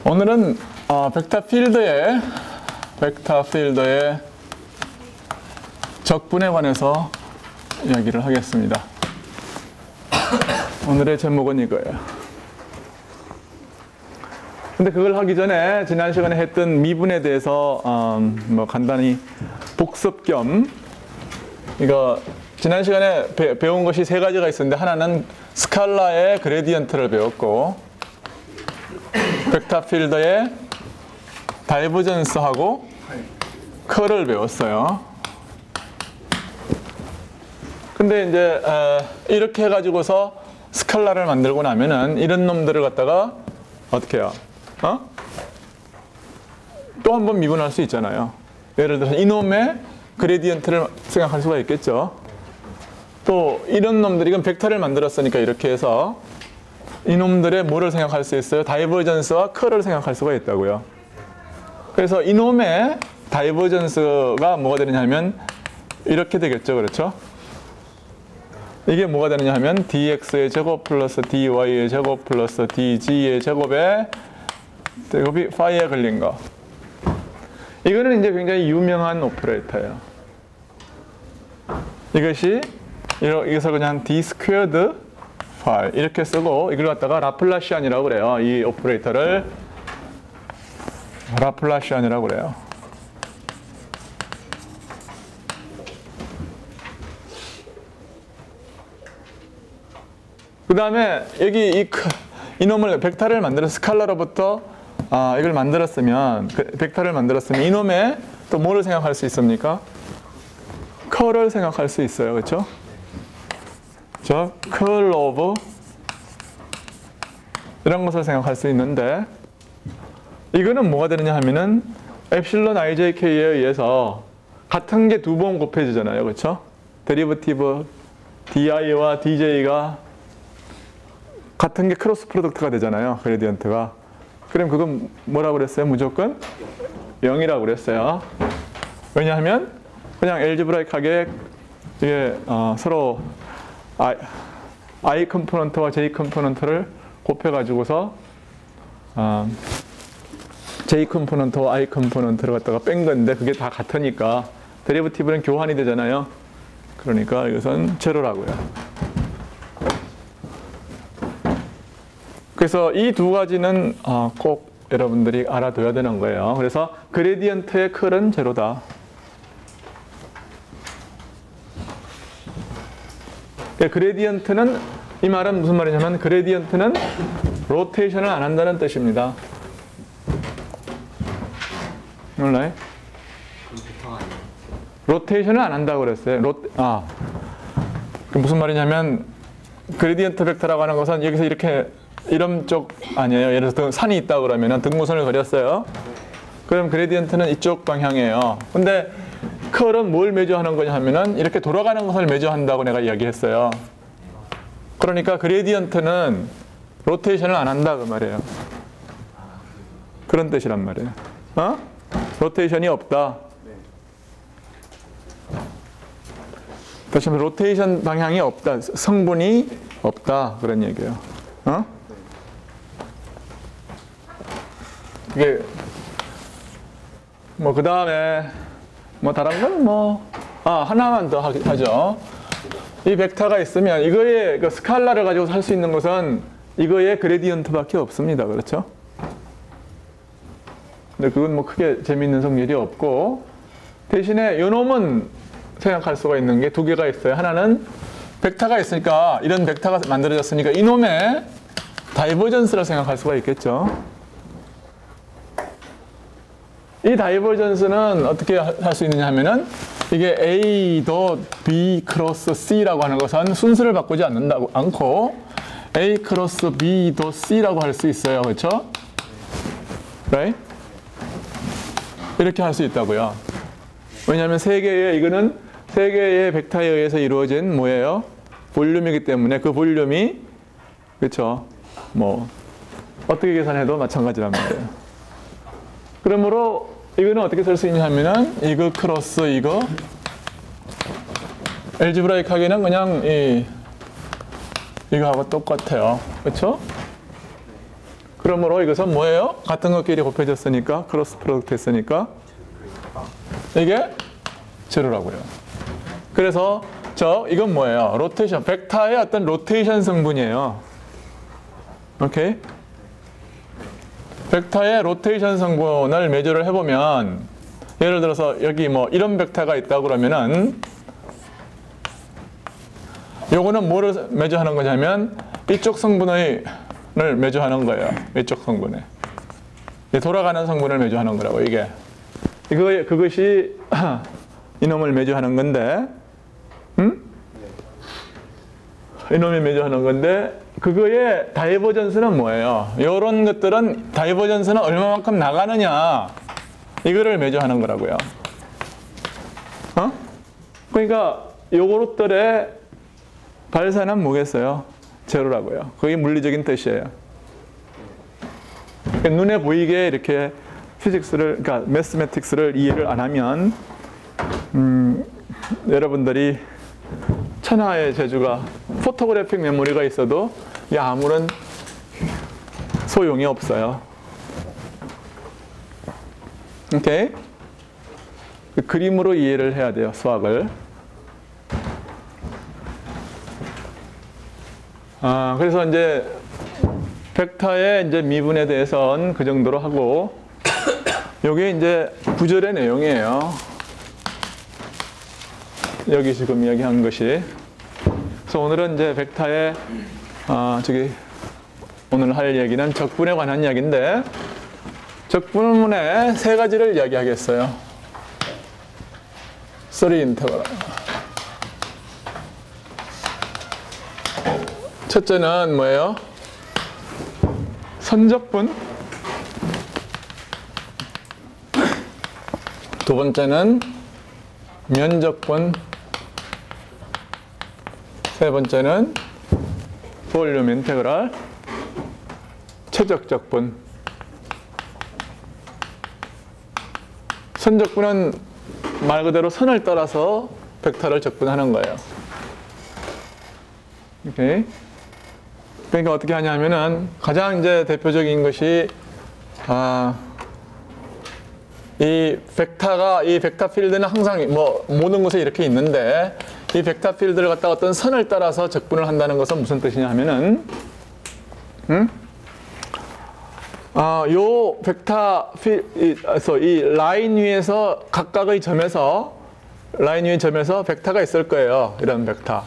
오늘은 벡터 필드의 적분에 관해서 이야기를 하겠습니다. 오늘의 제목은 이거예요. 근데 그걸 하기 전에 지난 시간에 했던 미분에 대해서 간단히 복습 겸 이거 지난 시간에 배운 것이 세 가지가 있었는데 하나는 스칼라의 그레디언트를 배웠고 벡터 필드의 다이버전스하고 컬을 배웠어요. 근데 이제 이렇게 해가지고서 스칼라를 만들고 나면은 이런 놈들을 갖다가 어떻게 해요? 또 한 번 미분할 수 있잖아요. 예를 들어서 이놈의 그레디언트를 생각할 수가 있겠죠. 또 이런 놈들, 이건 벡터를 만들었으니까 이렇게 해서 이놈들의 뭐를 생각할 수 있어요? 다이버전스와 컬을 생각할 수가 있다고요. 그래서 이놈의 다이버전스가 뭐가 되느냐면 이렇게 되겠죠. 그렇죠? 이게 뭐가 되느냐 하면 dx의 제곱 플러스 dy의 제곱 플러스 dg의 제곱에 제곱이 파이에 걸린 거. 이거는 이제 굉장히 유명한 오퍼레이터예요. 이것을 그냥 d 스퀘어드 파이 이렇게 쓰고 이걸 갖다가 라플라시안이라고 그래요. 이 오퍼레이터를 라플라시안이라고 그래요. 그 다음에 여기 이놈을 벡터를 만들어서 스칼라로부터 이걸 만들었으면 벡터를 만들었으면 이놈의 또 뭐를 생각할 수 있습니까? 컬을 생각할 수 있어요. 그렇죠? 저 컬 오브 이런 것을 생각할 수 있는데 이거는 뭐가 되느냐 하면은 엡실론 ijk에 의해서 같은 게 두 번 곱해지잖아요. 그렇죠? 데리버티브 di와 dj가 같은 게 크로스 프로덕트가 되잖아요. 그레디언트가. 그럼 그건 뭐라고 그랬어요? 무조건 0이라고 그랬어요. 왜냐하면 그냥 엘지브라이크하게 이게 서로 I 컴포넌트와 J 컴포넌트를 곱해가지고서 J 컴포넌트와 I 컴포넌트를 갖다가 뺀 건데 그게 다 같으니까 데리버티브는 교환이 되잖아요. 그러니까 이것은 제로라고요. 그래서 이 두 가지는 꼭 여러분들이 알아둬야 되는 거예요. 그래서 그레디언트의 컬은 제로다. 그레디언트는 이 말은 무슨 말이냐면 그레디언트는 로테이션을 안 한다는 뜻입니다. 몰라요? 로테이션을 안 한다고 그랬어요. 무슨 말이냐면 그레디언트 벡터라고 하는 것은 여기서 이렇게 이런 쪽 아니에요. 예를 들어서 산이 있다 그러면 등무선을 그렸어요. 그럼 그레디언트는 이쪽 방향이에요. 근데 컬은 뭘 매조하는 거냐 하면은 이렇게 돌아가는 것을 매조한다고 내가 이야기했어요. 그러니까 그레디언트는 로테이션을 안 한다 그 말이에요. 그런 뜻이란 말이에요. 로테이션이 없다. 다시 한번 로테이션 방향이 없다. 성분이 없다. 그런 얘기예요. 이게 그 다음에 다른 건 하나만 더 하죠. 이 벡터가 있으면 이거의 스칼라를 가지고 할 수 있는 것은 이거의 그레디언트밖에 없습니다. 그렇죠? 근데 그건 크게 재미있는 성질이 없고 대신에 요놈은 생각할 수가 있는 게 두 개가 있어요. 하나는 벡터가 있으니까 이런 벡터가 만들어졌으니까 이놈의 다이버전스를 생각할 수가 있겠죠. 이 다이버전스는 어떻게 할 수 있느냐 하면은 이게 A도 B 크로스 C라고 하는 것은 순서를 바꾸지 않고 A 크로스 B도 C라고 할 수 있어요. 그렇죠? Right? 이렇게 할 수 있다고요. 왜냐하면 이거는 세 개의 벡터에 의해서 이루어진 뭐예요? 볼륨이기 때문에 그 볼륨이 그렇죠? 어떻게 계산해도 마찬가지란 말이에요. 그러므로 이거는 어떻게 쓸 수 있냐 하면은 이거 크로스 이거 엘지브라이크하게는 그냥 이거하고 똑같아요. 그렇죠? 그러므로 이것은 뭐예요? 같은 것끼리 곱해졌으니까, 크로스 프로덕트 했으니까 이게 제로라고요. 그래서 이건 뭐예요? 로테이션, 벡터의 어떤 로테이션 성분이에요. 오케이? 벡터의 로테이션 성분을 매조를 해보면, 예를 들어서 여기 뭐 이런 벡터가 있다고 그러면은 요거는 뭐를 매조하는 거냐면 이쪽 성분을 매조하는 거예요. 이쪽 성분에. 돌아가는 성분을 매조하는 거라고, 이게. 그것이 이놈을 매조하는 건데, 이놈이 매조하는 건데, 그거의 다이버전스는 뭐예요? 이런 것들은 다이버전스는 얼마만큼 나가느냐, 이거를 매조하는 거라고요. 그러니까 요것들의 발산은 뭐겠어요? 제로라고요. 그게 물리적인 뜻이에요. 그러니까 눈에 보이게 이렇게 피직스를, 그러니까 매스매틱스를 이해를 안 하면 여러분들이 천하의 재주가 포토그래픽 메모리가 있어도 아무런 소용이 없어요. 오케이? 그림으로 이해를 해야 돼요, 수학을. 그래서 이제 벡터의 이제 미분에 대해서는 그 정도로 하고, 요게 이제 구절의 내용이에요. 여기 지금 이야기한 것이. 그래서 오늘은 이제 벡터의 오늘 할 얘기는 적분에 관한 이야기인데, 적분문에 세 가지를 이야기하겠어요. 3 인터벌. 첫째는 뭐예요? 선적분. 두 번째는 면적분. 세 번째는 볼륨 인테그랄. 최적적분. 선적분은 말 그대로 선을 따라서 벡터를 적분하는 거예요. 오케이. 그러니까 어떻게 하냐면은 가장 이제 대표적인 것이 이 벡터 필드는 항상 뭐 모든 곳에 이렇게 있는데, 이 벡터 필드를 갖다 어떤 선을 따라서 적분을 한다는 것은 무슨 뜻이냐 하면은 요 벡터 필드에서 이 라인 위에서 각각의 점에서 벡터가 있을 거예요. 이런 벡터.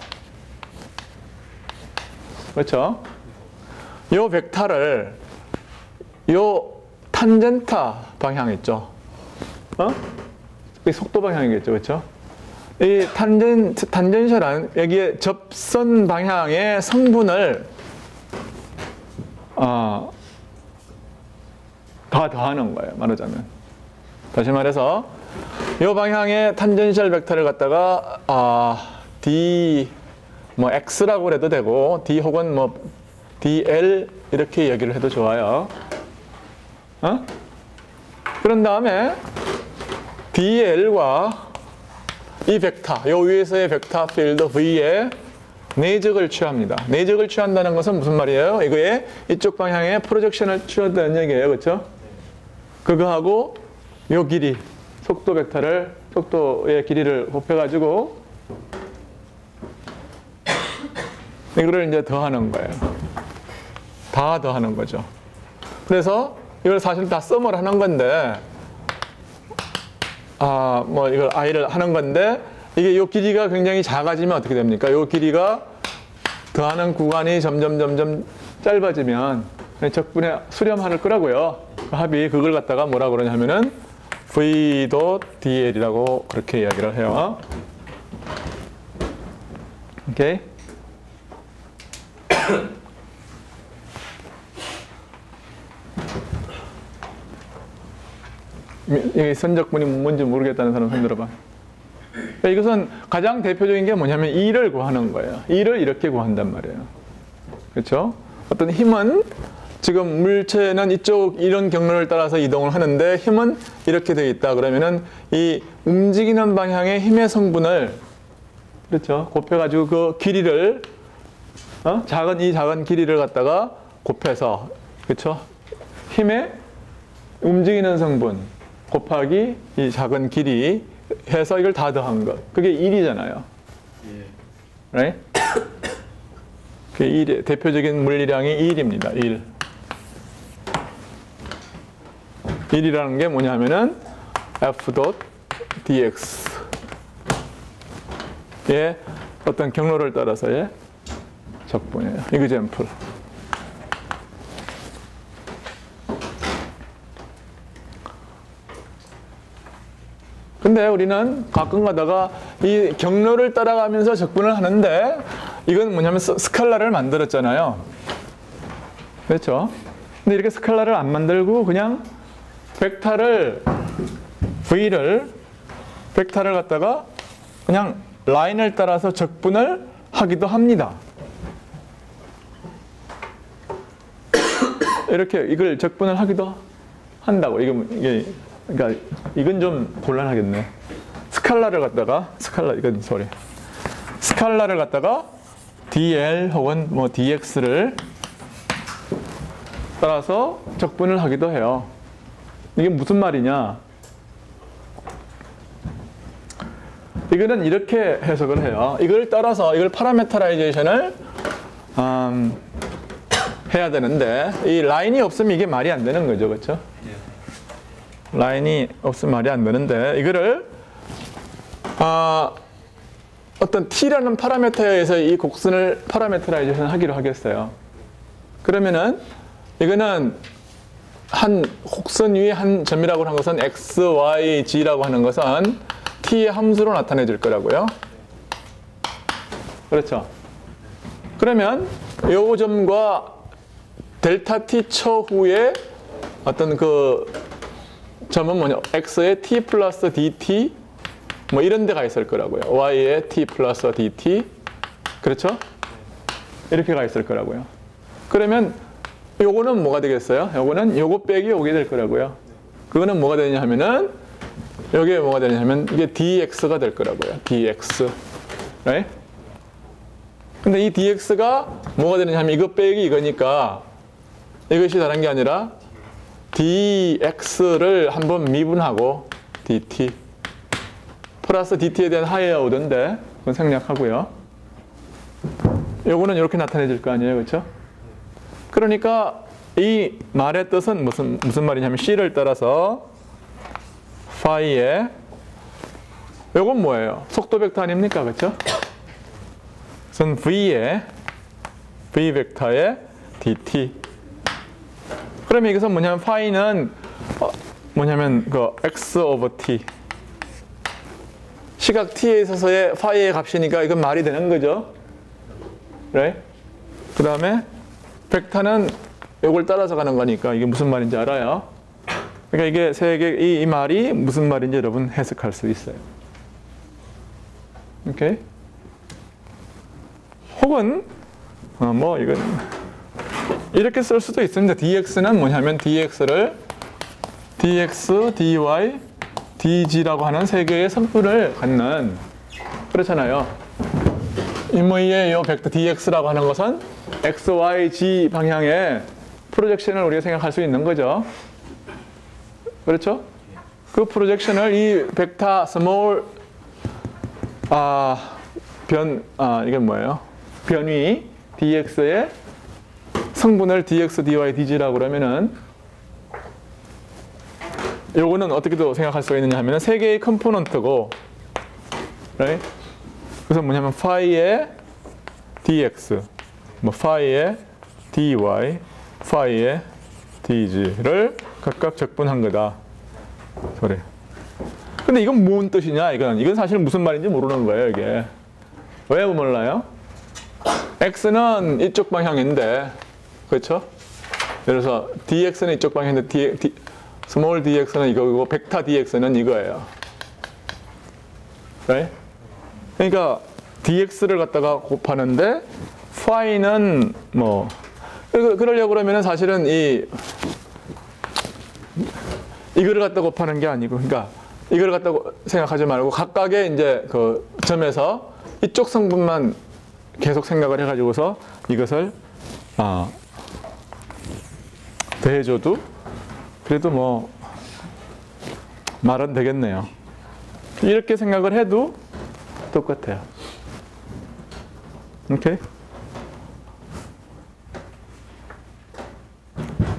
그렇죠? 요 벡터를 요 탄젠타 방향 있죠? 이 속도 방향이겠죠, 그렇죠? 이 탄젠셜한 여기에 접선 방향의 성분을 다 더하는 거예요, 말하자면. 다시 말해서 이 방향의 탄젠셜 벡터를 갖다가 d 뭐 x라고 해도 되고 d 혹은 뭐 dl 이렇게 얘기를 해도 좋아요. 그런 다음에 dl과 이 벡터, 요 위에서의 벡터 필드 v에 내적을 취합니다. 내적을 취한다는 것은 무슨 말이에요? 이거에 이쪽 방향에 프로젝션을 취한다는 얘기예요, 그렇죠? 그거하고 요 길이, 속도의 길이를 곱해가지고 이거를 이제 더하는 거예요. 다 더하는 거죠. 그래서 이걸 사실 다 썸을 하는 건데, 뭐 이걸 i를 하는 건데, 이게 요 길이가 굉장히 작아지면 어떻게 됩니까? 요 길이가 더하는 구간이 점점 짧아지면 적분에 수렴할 거라고요. 그 합이 그걸 갖다가 뭐라 그러냐면은 v dl이라고 그렇게 이야기를 해요. 오케이? 이 선적분이 뭔지 모르겠다는 사람 손 들어봐. 이것은 가장 대표적인 게 뭐냐면 E를 구하는 거예요. E를 이렇게 구한단 말이에요. 그렇죠? 어떤 힘은 지금 물체는 이런 경로를 따라서 이동을 하는데 힘은 이렇게 되어 있다 그러면은 이 움직이는 방향의 힘의 성분을, 그렇죠? 곱해가지고 그 길이를 작은 길이를 갖다가 곱해서, 그렇죠? 힘의 움직이는 성분 곱하기 이 작은 길이 해서 이걸 다 더한 것. 그게 1이잖아요. right? 그 1, 대표적인 물리량이 1입니다. 1. 1이라는 게 뭐냐면은 F.dx의 어떤 경로를 따라서의 적분이에요. example. 근데 우리는 가끔 가다가 이 경로를 따라가면서 적분을 하는데 이건 뭐냐면 스칼라를 만들었잖아요. 그렇죠? 근데 이렇게 스칼라를 안 만들고 그냥 벡터를 벡터를 갖다가 그냥 라인을 따라서 적분을 하기도 합니다. 이렇게 이걸 적분을 하기도 한다고. 이게 그러니까 이건 좀 곤란하겠네. 스칼라를 갖다가 스칼라를 갖다가 dl 혹은 뭐 dx를 따라서 적분을 하기도 해요. 이게 무슨 말이냐? 이거는 이렇게 해석을 해요. 이걸 따라서 이걸 파라메터라이제이션을 해야 되는데 이 라인이 없으면 이게 말이 안 되는 거죠, 그렇죠? 라인이 없으면 말이 안 되는데 이거를 어떤 t라는 파라미터에 의해서 이 곡선을 파라메터라이제이션 하기로 하겠어요. 그러면은 이거는 한 곡선 위에 한 점이라고 하는 것은 x, y, g라고 하는 것은 t의 함수로 나타내 줄 거라고요. 그렇죠? 그러면 요 점과 델타 t 처후에 어떤 그 점은 뭐냐? x의 t 플러스 dt 뭐 이런 데가 있을 거라고요. y의 t 플러스 dt 그렇죠? 이렇게 가 있을 거라고요. 그러면 요거는 뭐가 되겠어요? 요거는 요거 빼기 요게 될 거라고요. 그거는 뭐가 되냐 하면은 여기에 뭐가 되냐 하면 이게 dx가 될 거라고요. dx. right? 근데 이 dx가 뭐가 되느냐 하면 이거 빼기 이거니까 이것이 다른 게 아니라 dx를 한번 미분하고 dt 플러스 dt에 대한 하이어 오던데 그건 생략하고요. 요거는 이렇게 나타내질 거 아니에요, 그렇죠? 그러니까 이 말의 뜻은 무슨 말이냐면 c를 따라서 파이에 요건 뭐예요? 속도 벡터 아닙니까, 그렇죠? 그래서 v의 v 벡터의 dt. 그러면 이것은 뭐냐면 파이는 뭐냐면 그 x 오버 t 시각 t에 있어서의 파이의 값이니까 이건 말이 되는 거죠. right? 그 다음에 벡터는 이걸 따라서 가는 거니까 이게 무슨 말인지 알아요? 그러니까 이게 세 개, 이 말이 무슨 말인지 여러분 해석할 수 있어요. 오케이? 혹은 뭐 이건 이렇게 쓸 수도 있습니다. dx는 뭐냐면 dx를 dx, dy, dg라고 하는 세 개의 성분을 갖는 그렇잖아요. 인모이의 이 벡터 dx라고 하는 것은 x, y, g 방향의 프로젝션을 우리가 생각할 수 있는 거죠. 그렇죠? 그 프로젝션을 이 벡터 스몰 이게 뭐예요? 변위 dx의 성분을 dx, dy, dg라고 그러면은 요거는 어떻게도 생각할 수가 있느냐 하면은 세 개의 컴포넌트고, right? 그래서 뭐냐면 파이의 dx, 뭐 파이의 dy, 파이의 dg를 각각 적분한 거다. 그래. 근데 이건 뭔 뜻이냐? 이건 사실 무슨 말인지 모르는 거예요, 이게. 왜 몰라요? x는 이쪽 방향인데, 그렇죠? 예를 들어서 dx는 이쪽 방향인데 스몰 dx는 이거고 벡터 dx는 이거예요. right? 그러니까 dx를 갖다가 곱하는데 phi는 뭐 그러려고 그러면은 사실은 이거를 갖다 곱하는 게 아니고, 그러니까 이걸 갖다 생각하지 말고 각각의 이제 그 점에서 이쪽 성분만 계속 생각을 해가지고서 이것을 더해줘도 그래도 뭐 말은 되겠네요. 이렇게 생각을 해도 똑같아요. 오케이?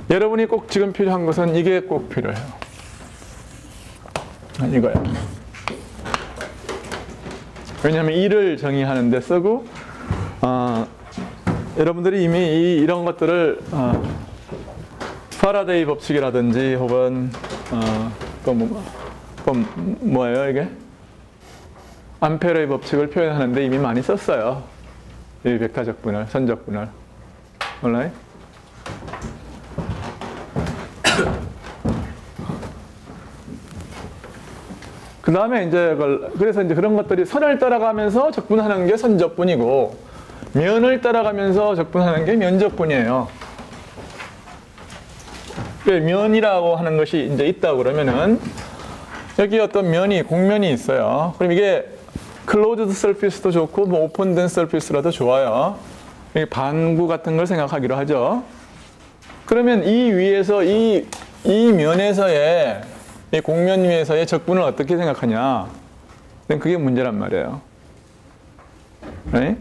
여러분이 꼭 지금 필요한 것은 이게 꼭 필요해요. 이거요. 왜냐하면 이를 정의하는 데 쓰고 여러분들이 이미 이런 것들을 파라데이 법칙이라든지 혹은 또 뭐예요 이게? 암페르의 법칙을 표현하는데 이미 많이 썼어요. 이 벡터적 분할, 선적 분할. 몰라요? 그 다음에 이제 그래서 이제 그런 것들이 선을 따라가면서 적분하는 게 선적분이고 면을 따라가면서 적분하는 게 면적분이에요. 면이라고 하는 것이 이제 있다고 그러면은 여기 어떤 면이 공면이 있어요. 그럼 이게 클로즈드 서피스도 좋고 뭐 오픈된 서피스라도 좋아요. 이게 반구 같은 걸 생각하기로 하죠. 그러면 이 위에서 이 면에서의 이 공면 위에서의 적분을 어떻게 생각하냐? 그게 문제란 말이에요. 네?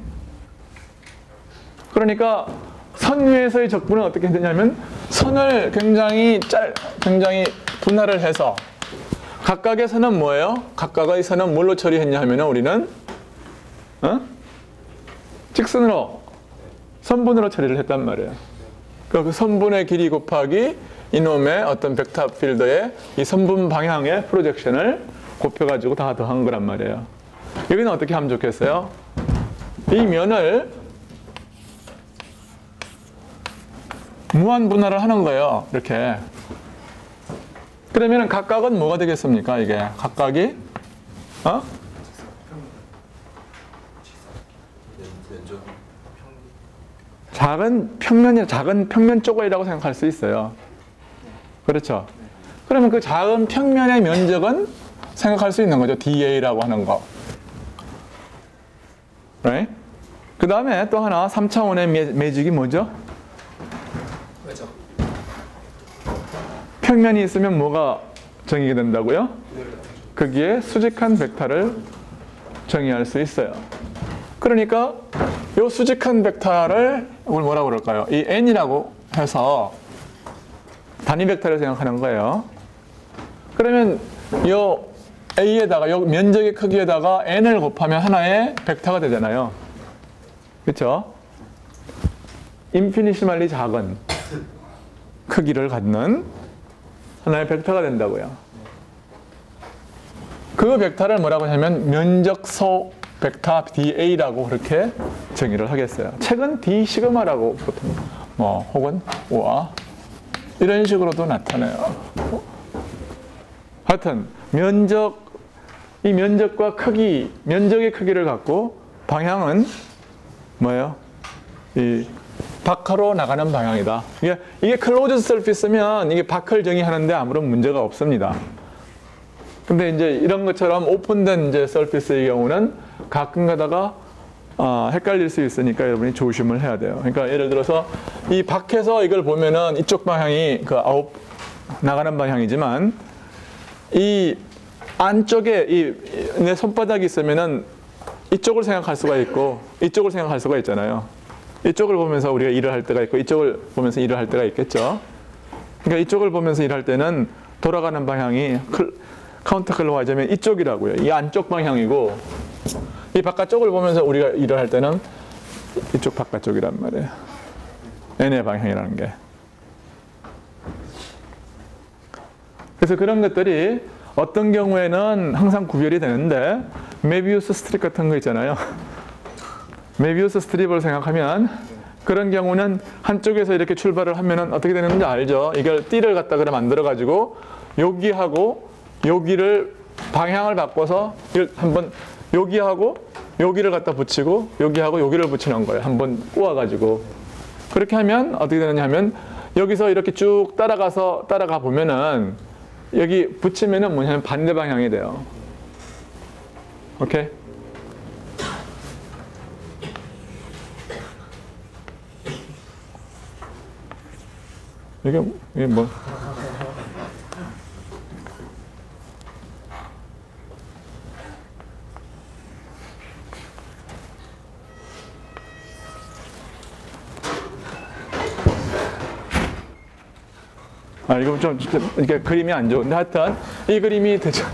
그러니까 선 위에서의 적분은 어떻게 되냐면 선을 굉장히 분할을 해서 각각의 선은 뭐예요? 각각의 선은 뭘로 처리했냐 하면은 우리는 직선으로 선분으로 처리를 했단 말이에요. 그 선분의 길이 곱하기 이놈의 어떤 벡터 필드의 이 선분 방향의 프로젝션을 곱해가지고 다 더한 거란 말이에요. 여기는 어떻게 하면 좋겠어요? 이 면을 무한 분할을 하는 거예요. 이렇게. 그러면 각각은 뭐가 되겠습니까? 이게 각각이 작은 평면 쪼가리라고 생각할 수 있어요. 그렇죠? 그러면 그 작은 평면의 면적은 생각할 수 있는 거죠. DA라고 하는 거. Right? 그 다음에 또 하나 3차원의 매직이 뭐죠? 왜죠? 평면이 있으면 뭐가 정의가 된다고요? 거기에 수직한 벡터를 정의할 수 있어요. 그러니까 이 수직한 벡터를 우리 뭐라고 그럴까요? 이 n이라고 해서 단위 벡터를 생각하는 거예요. 그러면 이 a에다가 이 면적의 크기에다가 n을 곱하면 하나의 벡터가 되잖아요. 그렇죠? 인피니시멀리 작은 크기를 갖는 하나의 벡터가 된다고요. 그 벡터를 뭐라고 하냐면 면적소 벡터 DA라고 그렇게 정의를 하겠어요. 책은 D 시그마라고 보통 혹은 우와 이런 식으로도 나타나요. 하여튼 이 면적과 크기, 면적의 크기를 갖고 방향은 뭐예요? 이 박하로 나가는 방향이다. 이게 클로즈 서피스면 이게 박을 정의하는데 아무런 문제가 없습니다. 근데 이제 이런 것처럼 오픈된 이제 서피스의 경우는 가끔 가다가 헷갈릴 수 있으니까 여러분이 조심을 해야 돼요. 그러니까 예를 들어서 이 밖에서 이걸 보면은 이쪽 방향이 나가는 방향이지만 이 안쪽에 내 손바닥이 있으면은 이쪽을 생각할 수가 있고 이쪽을 생각할 수가 있잖아요. 이쪽을 보면서 우리가 일을 할 때가 있고 이쪽을 보면서 일을 할 때가 있겠죠. 그러니까 이쪽을 보면서 일할 때는 돌아가는 방향이 카운터 클로와이즈면 이쪽이라고요. 이 안쪽 방향이고 이 바깥쪽을 보면서 우리가 일을 할 때는 이쪽 바깥쪽이란 말이에요. n의 방향이라는 게. 그래서 그런 것들이 어떤 경우에는 항상 구별이 되는데 메비우스 스트립 같은 거 있잖아요. 메비우스 스트립을 생각하면 그런 경우는 한쪽에서 이렇게 출발을 하면은 어떻게 되는지 알죠? 이걸 띠를 갖다 그래 만들어 가지고 여기하고 여기를 방향을 바꿔서 한번 여기하고 여기를 갖다 붙이고 여기하고 여기를 붙이는 거예요. 한번 꼬아가지고 그렇게 하면 어떻게 되느냐 하면 여기서 이렇게 쭉 따라가 보면은 여기 붙이면은 뭐냐면 반대 방향이 돼요. 오케이? 이게 뭐? 이거 좀 이렇게 그림이 안 좋은데 하여튼 이 그림이 되죠.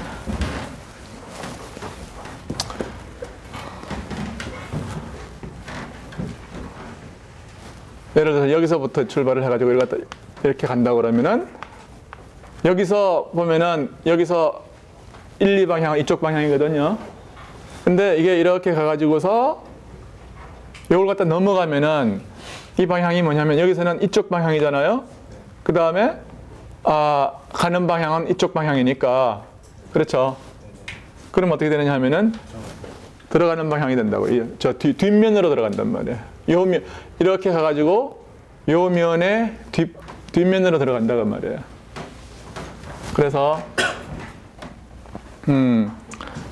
예를 들어서 여기서부터 출발을 해가지고 이렇게 간다고 그러면은 여기서 보면은 여기서 1, 2방향 이쪽 방향이거든요. 근데 이게 이렇게 가가지고서 이걸 갖다 넘어가면은 이 방향이 뭐냐면 여기서는 이쪽 방향이잖아요. 그 다음에 가는 방향은 이쪽 방향이니까 그렇죠. 그럼 어떻게 되느냐 하면은 들어가는 방향이 된다고. 저 뒷면으로 들어간단 말이에요. 이렇게 가가지고 요 면의 뒷면으로 들어간다고 말이에요. 그래서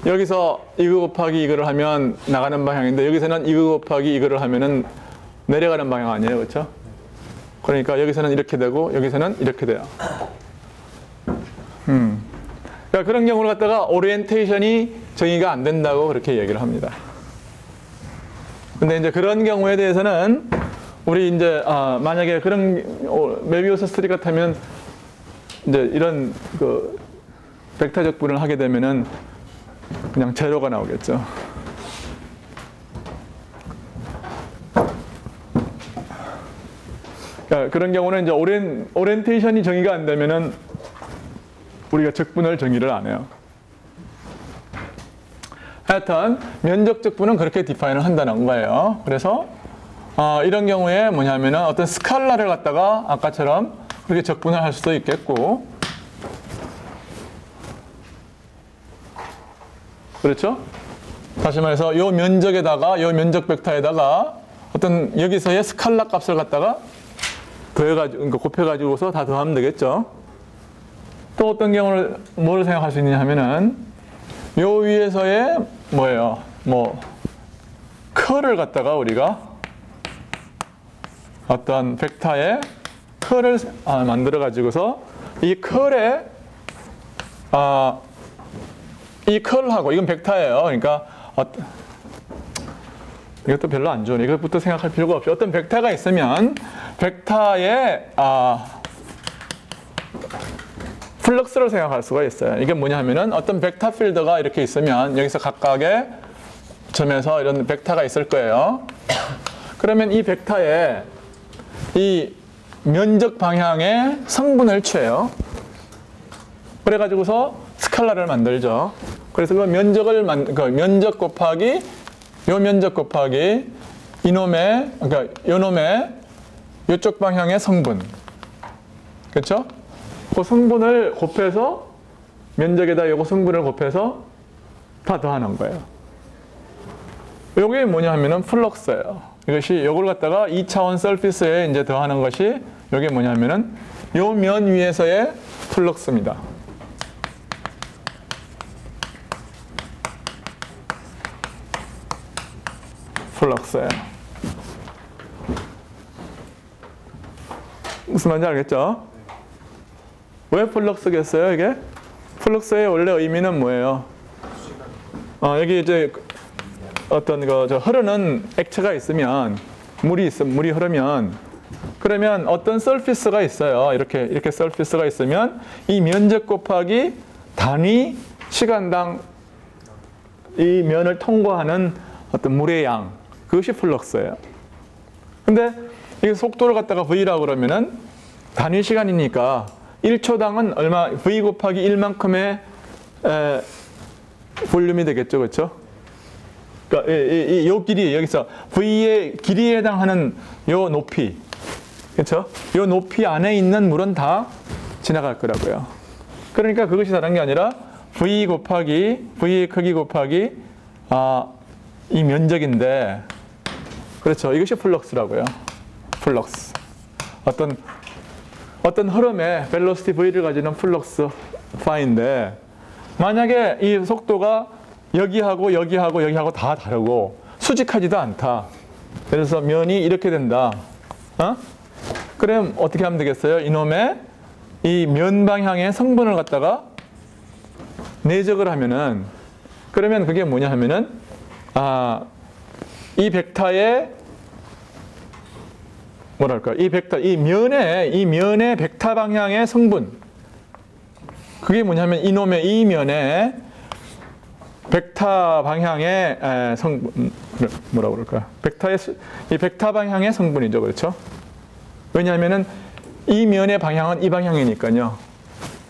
여기서 이거 곱하기 이거를 하면 나가는 방향인데 여기서는 이거 곱하기 이거를 하면은 내려가는 방향 아니에요, 그렇죠? 그러니까 여기서는 이렇게 되고 여기서는 이렇게 돼요. 그러니까 그런 경우를 갖다가 오리엔테이션이 정의가 안 된다고 그렇게 얘기를 합니다. 근데 이제 그런 경우에 대해서는 우리 이제 만약에 그런 메비우스 스트릭 같으면 이제 이런 그 벡터 적분을 하게 되면은 그냥 제로가 나오겠죠. 그러니까 그런 경우는 이제 오리엔테이션이 정의가 안 되면은 우리가 적분을 정의를 안 해요. 하여튼 면적 적분은 그렇게 디파인을 한다는 거예요. 그래서 이런 경우에 뭐냐면은 어떤 스칼라를 갖다가 아까처럼 그렇게 적분을 할 수도 있겠고, 그렇죠? 다시 말해서 요 면적에다가 요 면적 벡터에다가 어떤 여기서의 스칼라 값을 갖다가 더해가지고 그러니까 곱해가지고서 다 더하면 되겠죠. 또 어떤 경우를 뭐를 생각할 수 있느냐 하면은 요 위에서의 뭐예요? 커를 갖다가 우리가 어떤 벡터의 커를 만들어 가지고서 이 컬에 이 컬하고 이건 벡터예요. 그러니까 이것도 별로 안 좋으네. 이것부터 생각할 필요가 없이 어떤 벡터가 있으면 벡터의 플럭스를 생각할 수가 있어요. 이게 뭐냐 하면은 어떤 벡터 필드가 이렇게 있으면 여기서 각각의 점에서 이런 벡터가 있을 거예요. 그러면 이 벡터에 이 면적 방향의 성분을 취해요. 그래가지고서 스칼라를 만들죠. 그래서 그 면적을 면적 곱하기 요 면적 곱하기 이놈의 그러니까 요놈의 요쪽 방향의 성분, 그렇죠? 그 성분을 곱해서 면적에다 요거 성분을 곱해서 다 더하는 거예요. 요게 뭐냐 하면은 플럭스예요. 이것이 요걸 갖다가 2차원 서피스에 이제 더하는 것이 요게 뭐냐 하면은 요 면 위에서의 플럭스입니다. 플럭스예요. 무슨 말인지 알겠죠? 왜 플럭스겠어요, 이게? 플럭스의 원래 의미는 뭐예요? 여기 이제 어떤 흐르는 액체가 있으면 물이 흐르면 그러면 어떤 서피스가 있어요. 이렇게 서피스가 있으면 이 면적 곱하기 단위 시간당 이 면을 통과하는 어떤 물의 양, 그것이 플럭스예요. 근데 이게 속도를 갖다가 V라고 그러면은 단위 시간이니까 1초당은 얼마, V 곱하기 1만큼의 볼륨이 되겠죠. 그렇죠? 그러니까 요 길이, 여기서 V의 길이에 해당하는 요 높이, 그렇죠? 요 높이 안에 있는 물은 다 지나갈 거라고요. 그러니까 그것이 다른 게 아니라 V 곱하기, V의 크기 곱하기 이 면적인데, 그렇죠? 이것이 플럭스라고요. 플럭스. 어떤 흐름의 벨로시티 V를 가지는 플럭스 파인데, 만약에 이 속도가 여기하고 여기하고 여기하고 다 다르고 수직하지도 않다. 그래서 면이 이렇게 된다. 그럼 어떻게 하면 되겠어요? 이놈의 이 면 방향의 성분을 갖다가 내적을 하면은, 그러면 그게 뭐냐 하면은 이 벡터의 뭐랄까, 이 벡터, 이 면의 벡터 방향의 성분. 그게 뭐냐면 이놈의 이 면의 벡터 방향의 성분, 뭐라고 그럴까? 이 벡터 방향의 성분이죠. 그렇죠? 왜냐하면은 이 면의 방향은 이 방향이니까요.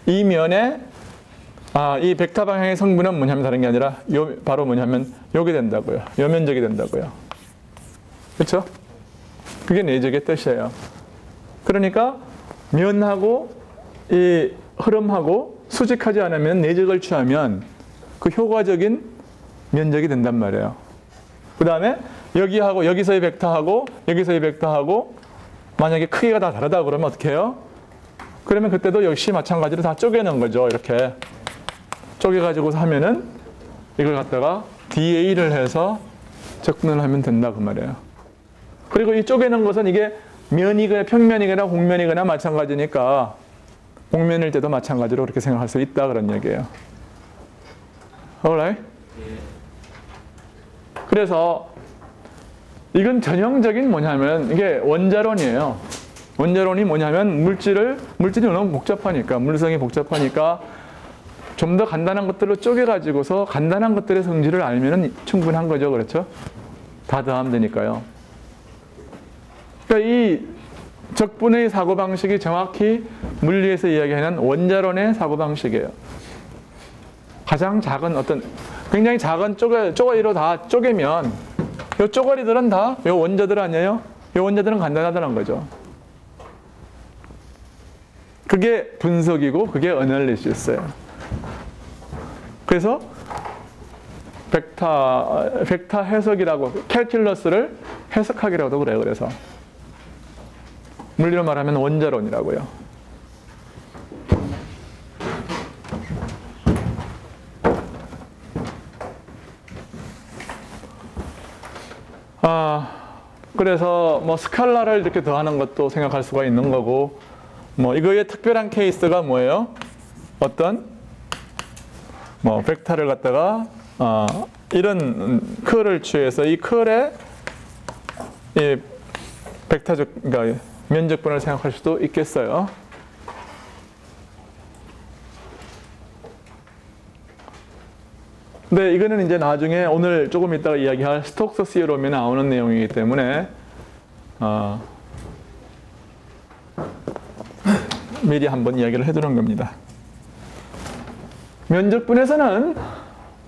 이 면의, 이 벡터 방향의 성분은 뭐냐면 다른 게 아니라 바로 뭐냐면 요게 된다고요. 요 면적이 된다고요. 그렇죠? 그게 내적의 뜻이에요. 그러니까 면하고 이 흐름하고 수직하지 않으면 내적을 취하면 그 효과적인 면적이 된단 말이에요. 그 다음에 여기하고 여기서의 벡터하고 여기서의 벡터하고 만약에 크기가 다 다르다 그러면 어떻게 해요? 그러면 그때도 역시 마찬가지로 다 쪼개는 거죠. 이렇게 쪼개가지고서 하면은 이걸 갖다가 DA를 해서 적분을 하면 된다 그 말이에요. 그리고 이 쪼개는 것은 이게 면이거나 평면이거나 곡면이거나 마찬가지니까 곡면일 때도 마찬가지로 그렇게 생각할 수 있다 그런 얘기예요. alright? 그래서 이건 전형적인 뭐냐면 이게 원자론이에요. 원자론이 뭐냐면 물질이 너무 복잡하니까, 물성이 복잡하니까 좀 더 간단한 것들로 쪼개가지고서 간단한 것들의 성질을 알면은 충분한 거죠. 그렇죠? 다 더하면 되니까요. 그러니까 이 적분의 사고방식이 정확히 물리에서 이야기하는 원자론의 사고방식이에요. 가장 작은 어떤 굉장히 작은 쪼가리로 다 쪼개면 이 쪼가리들은 다 이 원자들 아니에요? 이 원자들은 간단하다는 거죠. 그게 분석이고 그게 어널리시스예요. 그래서 벡터 해석이라고, 캘큘러스를 해석하기라고도 그래요. 그래서 물리로 말하면 원자론이라고요. 그래서 뭐 스칼라를 이렇게 더하는 것도 생각할 수가 있는 거고, 뭐 이거의 특별한 케이스가 뭐예요? 어떤 뭐 벡터를 갖다가 이런 cur를 취해서 이 cur의 이 벡터적, 그러니까 면적분을 생각할 수도 있겠어요. 근데 이거는 이제 나중에 오늘 조금 이따가 이야기할 스톡스 시어럼에 나오는 내용이기 때문에 미리 한번 이야기를 해두는 겁니다. 면적분에서는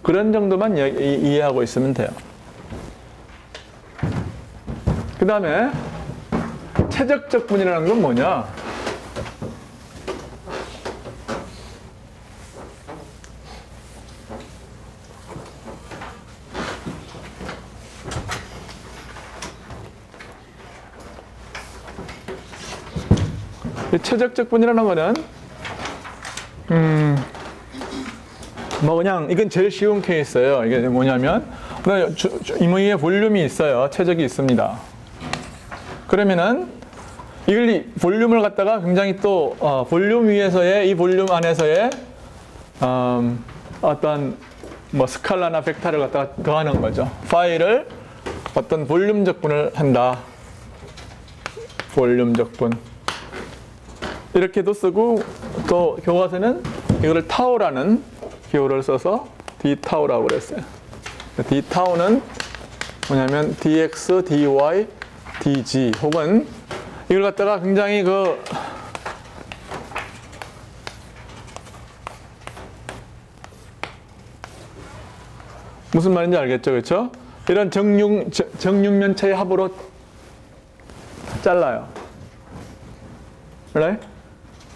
그런 정도만 이해하고 있으면 돼요. 그 다음에 최적적분이라는 건 뭐냐? 최적적분이라는 거는 뭐 그냥 이건 제일 쉬운 케이스예요. 이게 뭐냐면 이모의 볼륨이 있어요. 최적이 있습니다. 그러면은 이걸 볼륨을 갖다가 굉장히 또 볼륨 위에서의 이 볼륨 안에서의 어떤 뭐 스칼라나 벡터를 갖다가 더하는 거죠. 파이를 어떤 볼륨적분을 한다. 볼륨적분. 이렇게도 쓰고 또 교과서는 이거를 타우라는 기호를 써서 d 타우라고 그랬어요. d 타우는 뭐냐면 dx, dy, dg 혹은 이걸 갖다가 굉장히 무슨 말인지 알겠죠, 그렇죠? 이런 정육면체의 합으로 잘라요. 그래?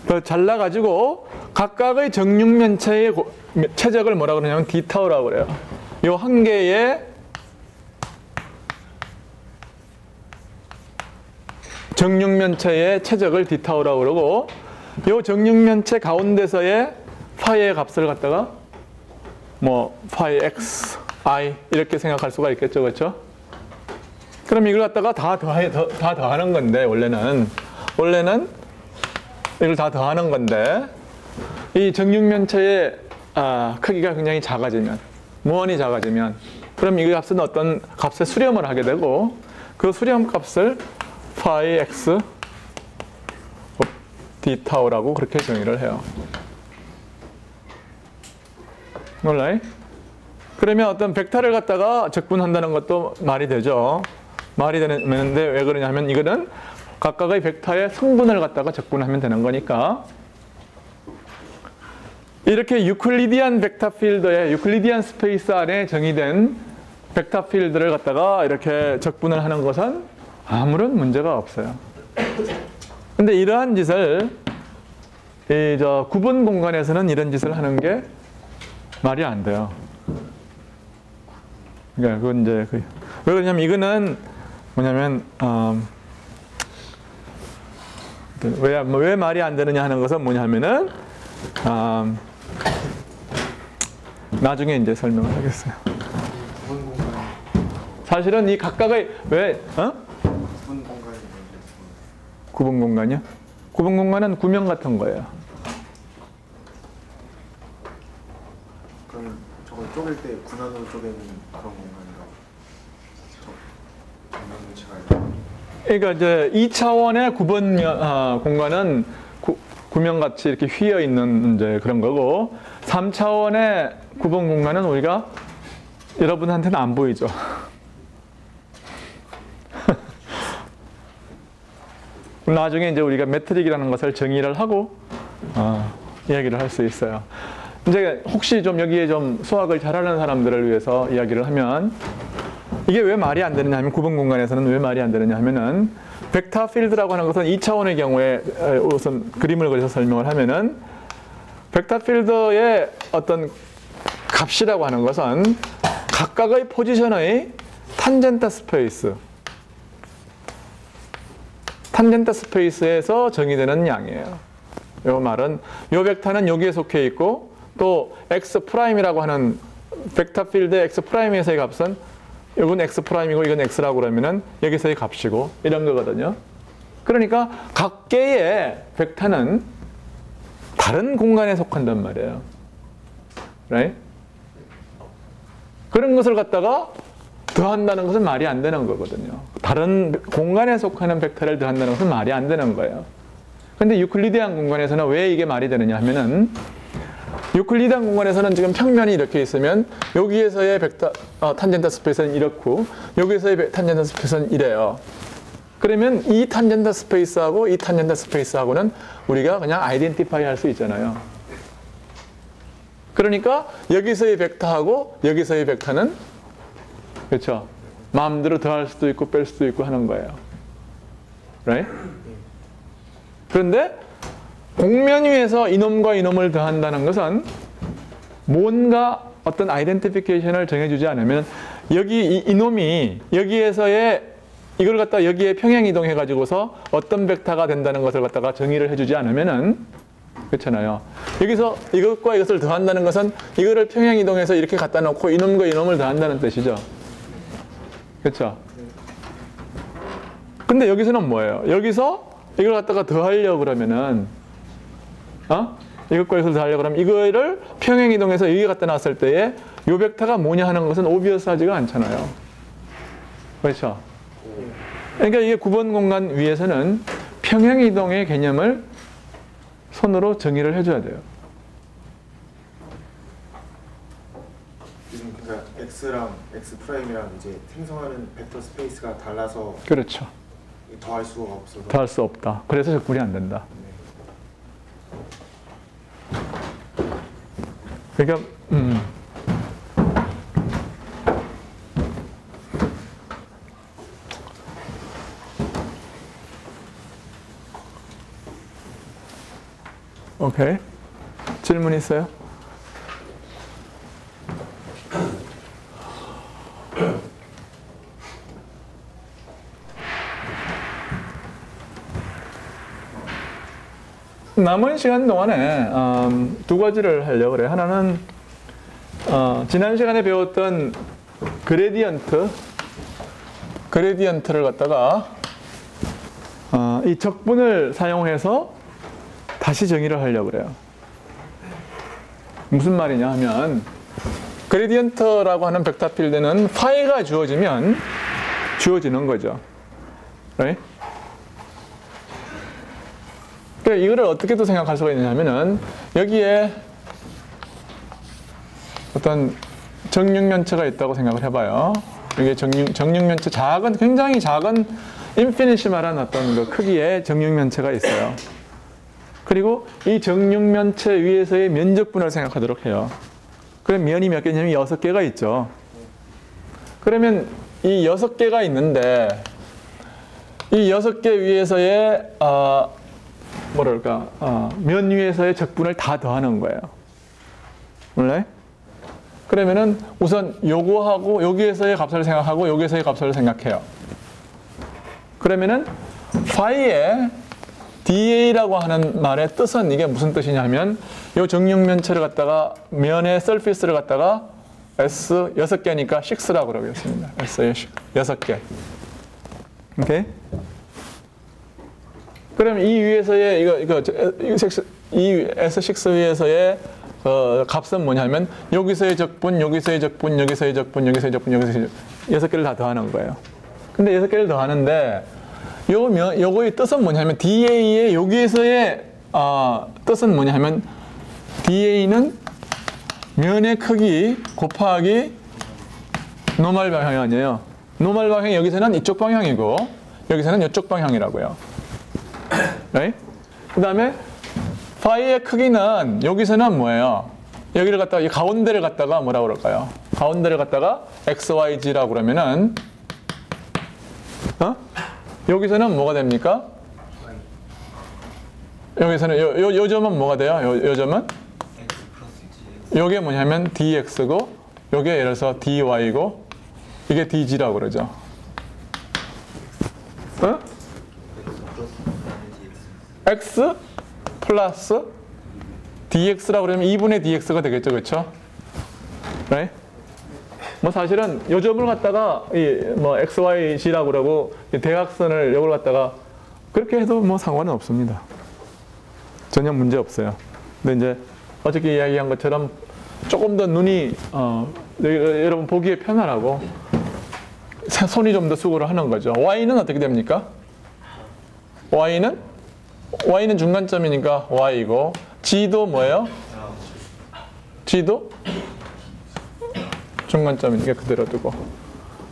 그 잘라가지고 각각의 정육면체의 최적을 뭐라고 그러냐면 d타우라고 그래요. 요 한 개의 정육면체의 최적을 d타우라고 그러고, 요 정육면체 가운데서의 파이의 값을 갖다가 뭐 파이 x, i 이렇게 생각할 수가 있겠죠, 그렇죠? 그럼 이걸 갖다가 다 더하는 건데 원래는 이걸 다 더하는 건데 이 정육면체의 크기가 굉장히 작아지면, 무한히 작아지면, 그럼 이 값은 어떤 값에 수렴을 하게 되고 그 수렴 값을 phi x d 타우라고 그렇게 정의를 해요. 몰라요? 그러면 어떤 벡터를 갖다가 적분한다는 것도 말이 되죠. 말이 되는데 왜 그러냐면 이거는 각각의 벡터의 성분을 갖다가 적분하면 되는 거니까 이렇게 유클리디안 벡터 필드의 유클리디안 스페이스 안에 정의된 벡터 필드를 갖다가 이렇게 적분을 하는 것은 아무런 문제가 없어요. 근데 이러한 짓을 구분 공간에서는 이런 짓을 하는 게 말이 안 돼요. 그러니까 그건 이제 왜 그러냐면 이거는 뭐냐면 왜 말이 안 되느냐 하는 것은 뭐냐면은 나중에 이제 설명을 하겠어요. 구분 공간. 사실은 이 각각의 왜 구분 공간이 뭔지. 구분 공간이요? 구분 공간은 구명 같은 거예요. 그럼 저걸 쪼갤 때 군안으로 쪼개는 그런 공간인가? 저 정면 문체가 있나? 그러니까 이제 2차원의 구분 공간은 구명같이 이렇게 휘어 있는 이제 그런 거고 3차원의 구분 공간은 우리가 여러분한테는 안 보이죠. 나중에 이제 우리가 메트릭이라는 것을 정의를 하고 이야기를 할 수 있어요. 이제 혹시 좀 여기에 좀 수학을 잘하는 사람들을 위해서 이야기를 하면 이게 왜 말이 안 되느냐 하면 구분 공간에서는 왜 말이 안 되느냐 하면은 벡터 필드라고 하는 것은 2차원의 경우에 우선 그림을 그려서 설명을 하면은 벡터 필드의 어떤 값이라고 하는 것은 각각의 포지션의 탄젠트 스페이스에서 정의되는 양이에요. 이 말은 이 벡터는 여기에 속해 있고 또 X'이라고 하는 벡터 필드의 X'에서의 값은 이건 X'이고 이건 X라고 그러면은 여기서의 값이고 이런 거거든요. 그러니까 각개의 벡터는 다른 공간에 속한단 말이에요. Right? 그런 것을 갖다가 더한다는 것은 말이 안 되는 거거든요. 다른 공간에 속하는 벡터를 더한다는 것은 말이 안 되는 거예요. 근데 유클리디안 공간에서는 왜 이게 말이 되느냐 하면은 유클리디안 공간에서는 지금 평면이 이렇게 있으면 여기에서의 벡터 탄젠트 스페이스는 이렇고 여기서의 탄젠트 스페이스는 이래요. 그러면 이 탄젠트 스페이스하고 이 탄젠트 스페이스하고는 우리가 그냥 아이덴티파이 할 수 있잖아요. 그러니까 여기서의 벡터하고 여기서의 벡터는 그렇죠. 마음대로 더할 수도 있고 뺄 수도 있고 하는 거예요. Right? 그런데 공면 위에서 이놈과 이놈을 더한다는 것은 뭔가 어떤 아이덴티피케이션을 정해주지 않으면 여기 이놈이 여기에서의 이걸 갖다 여기에 평행 이동해 가지고서 어떤 벡터가 된다는 것을 갖다가 정의를 해주지 않으면은 그렇잖아요. 여기서 이것과 이것을 더한다는 것은 이거를 평행 이동해서 이렇게 갖다 놓고 이놈과 이놈을 더한다는 뜻이죠. 그렇죠? 근데 여기서는 뭐예요? 여기서 이걸 갖다가 더하려고 그러면은 이것과 이것을 더하려고 그러면 이거를 평행 이동해서 여기 갖다 놨을 때에 요 벡터가 뭐냐 하는 것은 오비어스하지가 않잖아요. 그렇죠? 그러니까 이게 구분 공간 위에서는 평행 이동의 개념을 손으로 정의를 해줘야 돼요. 지금 그러니까 X랑 X'이랑 이제 생성하는 벡터 스페이스가 달라서 그렇죠. 더할 수가 없어서 더할 수 없다. 그래서 적분이 안 된다. 그러니까 오케이. 질문 있어요? 남은 시간 동안에 두 가지를 하려고 그래요. 하나는 지난 시간에 배웠던 그레디언트를 갖다가 이 적분을 사용해서 다시 정의를 하려고 그래요. 무슨 말이냐 하면 그레디언트라고 하는 벡터 필드는 파이가 주어지면 주어지는 거죠. Right? 그러니까 이거를 어떻게 또 생각할 수가 있느냐면은 여기에 어떤 정육면체가 있다고 생각을 해봐요. 이게 정육면체 굉장히 작은 인피니시말한 어떤 그 크기의 정육면체가 있어요. 그리고 이 정육면체 위에서의 면적분을 생각하도록 해요. 그럼 면이 몇 개냐면 6개가 있죠. 그러면 이 6개가 있는데 이 6개 위에서의 면 위에서의 적분을 다 더하는 거예요. 몰래? 그러면은 우선 요거하고 여기에서의 값을 생각하고 여기에서의 값을 생각해요. 그러면은 파이의 DA라고 하는 말의 뜻은 이게 무슨 뜻이냐면 요 정육면체를 갖다가 면의 서피스를 갖다가 S 6개니까 6라고 그러겠습니다. S의 6개. 오케이? 그럼 이 위에서의 이 S6 위에서의 값은 뭐냐면 여기서의 적분, 여기서의 적분, 여기서의 적분, 여기서의 적분, 여기서의 6개를 다 더하는 거예요. 근데 6개를 더하는데 요거의 뜻은 뭐냐면 DA의 여기에서의 뜻은 뭐냐면 DA는 면의 크기 곱하기 노멀 방향이 아니에요. 노멀 방향이 여기서는 이쪽 방향이고 여기서는 이쪽 방향이라고요. right? 그 다음에 파이의 크기는 여기서는 뭐예요? 여기를 갖다가 이 가운데를 갖다가 뭐라고 그럴까요? 가운데를 갖다가 XYZ라고 그러면은 여기서는 뭐가 됩니까? 여기서는 요 점은 뭐가 돼요? 요 점은? 요게 뭐냐면 dx고 요게 예를 들어서 dy고 이게 dg라고 그러죠. x 플러스 dx라고 그러면 2분의 dx가 되겠죠. 그렇죠? right? 뭐 사실은 요 점을 갖다가 뭐 xyz라고 그러고 대각선을 요걸 갖다가 그렇게 해도 뭐 상관은 없습니다. 전혀 문제 없어요. 근데 이제 어저께 이야기한 것처럼 조금 더 눈이 여러분 보기에 편안하고 손이 좀 더 수고를 하는 거죠. y는 어떻게 됩니까? y는 중간점이니까 y고 g도 뭐예요? g도 중간점이니까 그대로 두고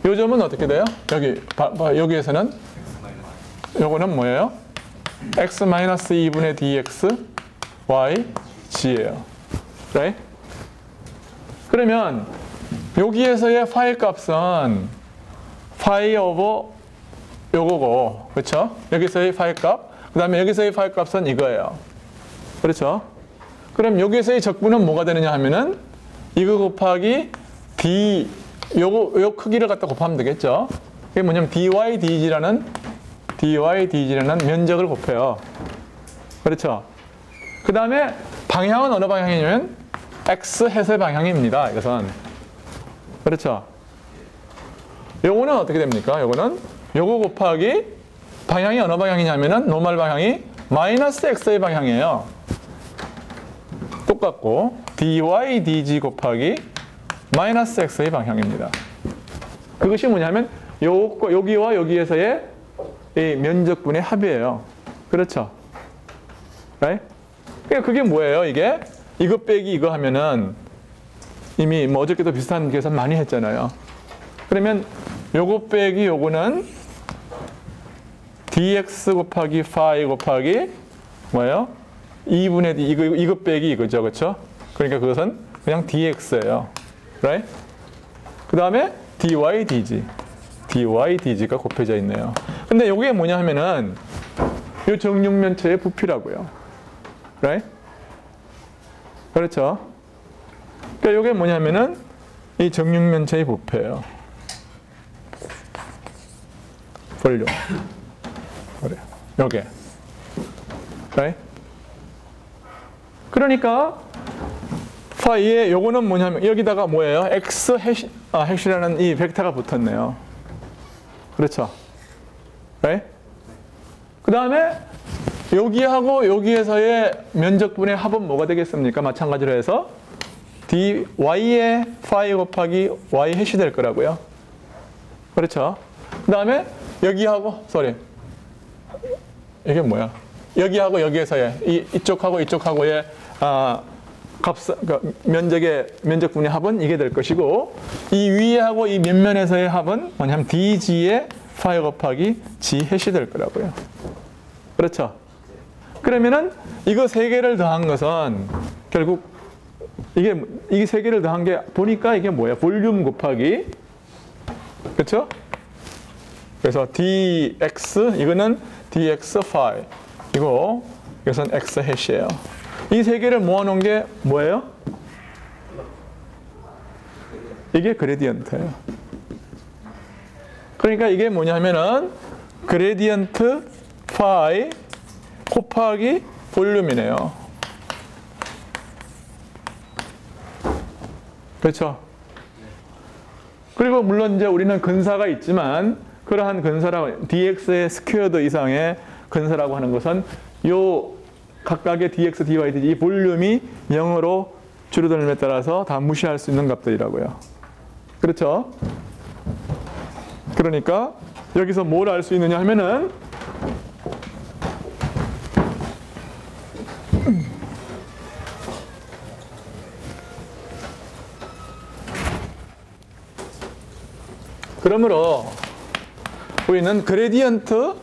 요 점은 어떻게 돼요? 여기에서는 요거는 뭐예요? x-2분의 dx y g예요. right? 그러면 여기에서의 파이 값은 파이 오버 요거고 그렇죠? 여기서의 파이 값 그 다음에 여기서의 파이 값은 이거예요. 그렇죠? 그럼 여기서의 적분은 뭐가 되느냐 하면은 이거 곱하기 d 요 크기를 갖다 곱하면 되겠죠? 이게 뭐냐면 dy dg라는 면적을 곱해요. 그렇죠? 그 다음에 방향은 어느 방향이냐면 x 해서 방향입니다. 이것은 그렇죠? 요거는 어떻게 됩니까? 요거는 요거 곱하기 방향이 어느 방향이냐면은 노멀 방향이 마이너스 x의 방향이에요. 똑같고 dy dg 곱하기 마이너스 x의 방향입니다. 그것이 뭐냐면 여기와 여기에서의 이 면적분의 합이에요. 그렇죠? right? 그러니까 그게 뭐예요? 이게 이거 빼기 이거 하면은 이미 뭐 어저께도 비슷한 계산 많이 했잖아요. 그러면 요거 빼기 요거는 dx 곱하기 phi 곱하기 뭐예요? 2분의 d 이거 빼기 이거죠. 그렇죠? 그러니까 그것은 그냥 dx예요. right? 그 다음에 dy dg가 곱해져 있네요. 근데 이게 뭐냐 하면은 이 정육면체의 부피라고요. right? 그렇죠? 그러니까 이게 뭐냐면은 이 정육면체의 부피예요. 볼륨. 그래요. 요게. right? 그러니까 파이에 요거는 뭐냐면 여기다가 뭐예요? x 해시라는 이 벡터가 붙었네요. 그렇죠? right? 그 다음에 여기하고 여기에서의 면적분의 합은 뭐가 되겠습니까? 마찬가지로 해서 dy의 phi 곱하기 y 해시 될 거라고요. 그렇죠? 그 다음에 여기하고 이게 뭐야? 여기하고 여기에서의 이쪽하고 이쪽하고의 면적의 면적분의 합은 이게 될 것이고, 이 위에하고 이 면면에서의 합은 뭐냐면 dg의 파이 곱하기 g 해시 될 거라고요. 그렇죠? 그러면은 이거 세 개를 더한 것은 결국 이게 세 개를 더한 게 보니까 이게 뭐야? 볼륨 곱하기, 그렇죠? 그래서 dx 이거는 dx 파이, 이것은 x 해시예요. 이 세 개를 모아놓은 게 뭐예요? 이게 그레디언트예요. 그러니까 이게 뭐냐면은 그레디언트 파이 곱하기 볼륨이네요. 그렇죠? 그리고 물론 이제 우리는 근사가 있지만 그러한 근사라고 dx의 스퀘어드 이상의 근사라고 하는 것은 요 각각의 dx, dy, dz 이 볼륨이 0으로 줄어들음에 따라서 다 무시할 수 있는 값들이라고요. 그렇죠? 그러니까 여기서 뭘 알 수 있느냐 하면은 그러므로 우리는 그레디언트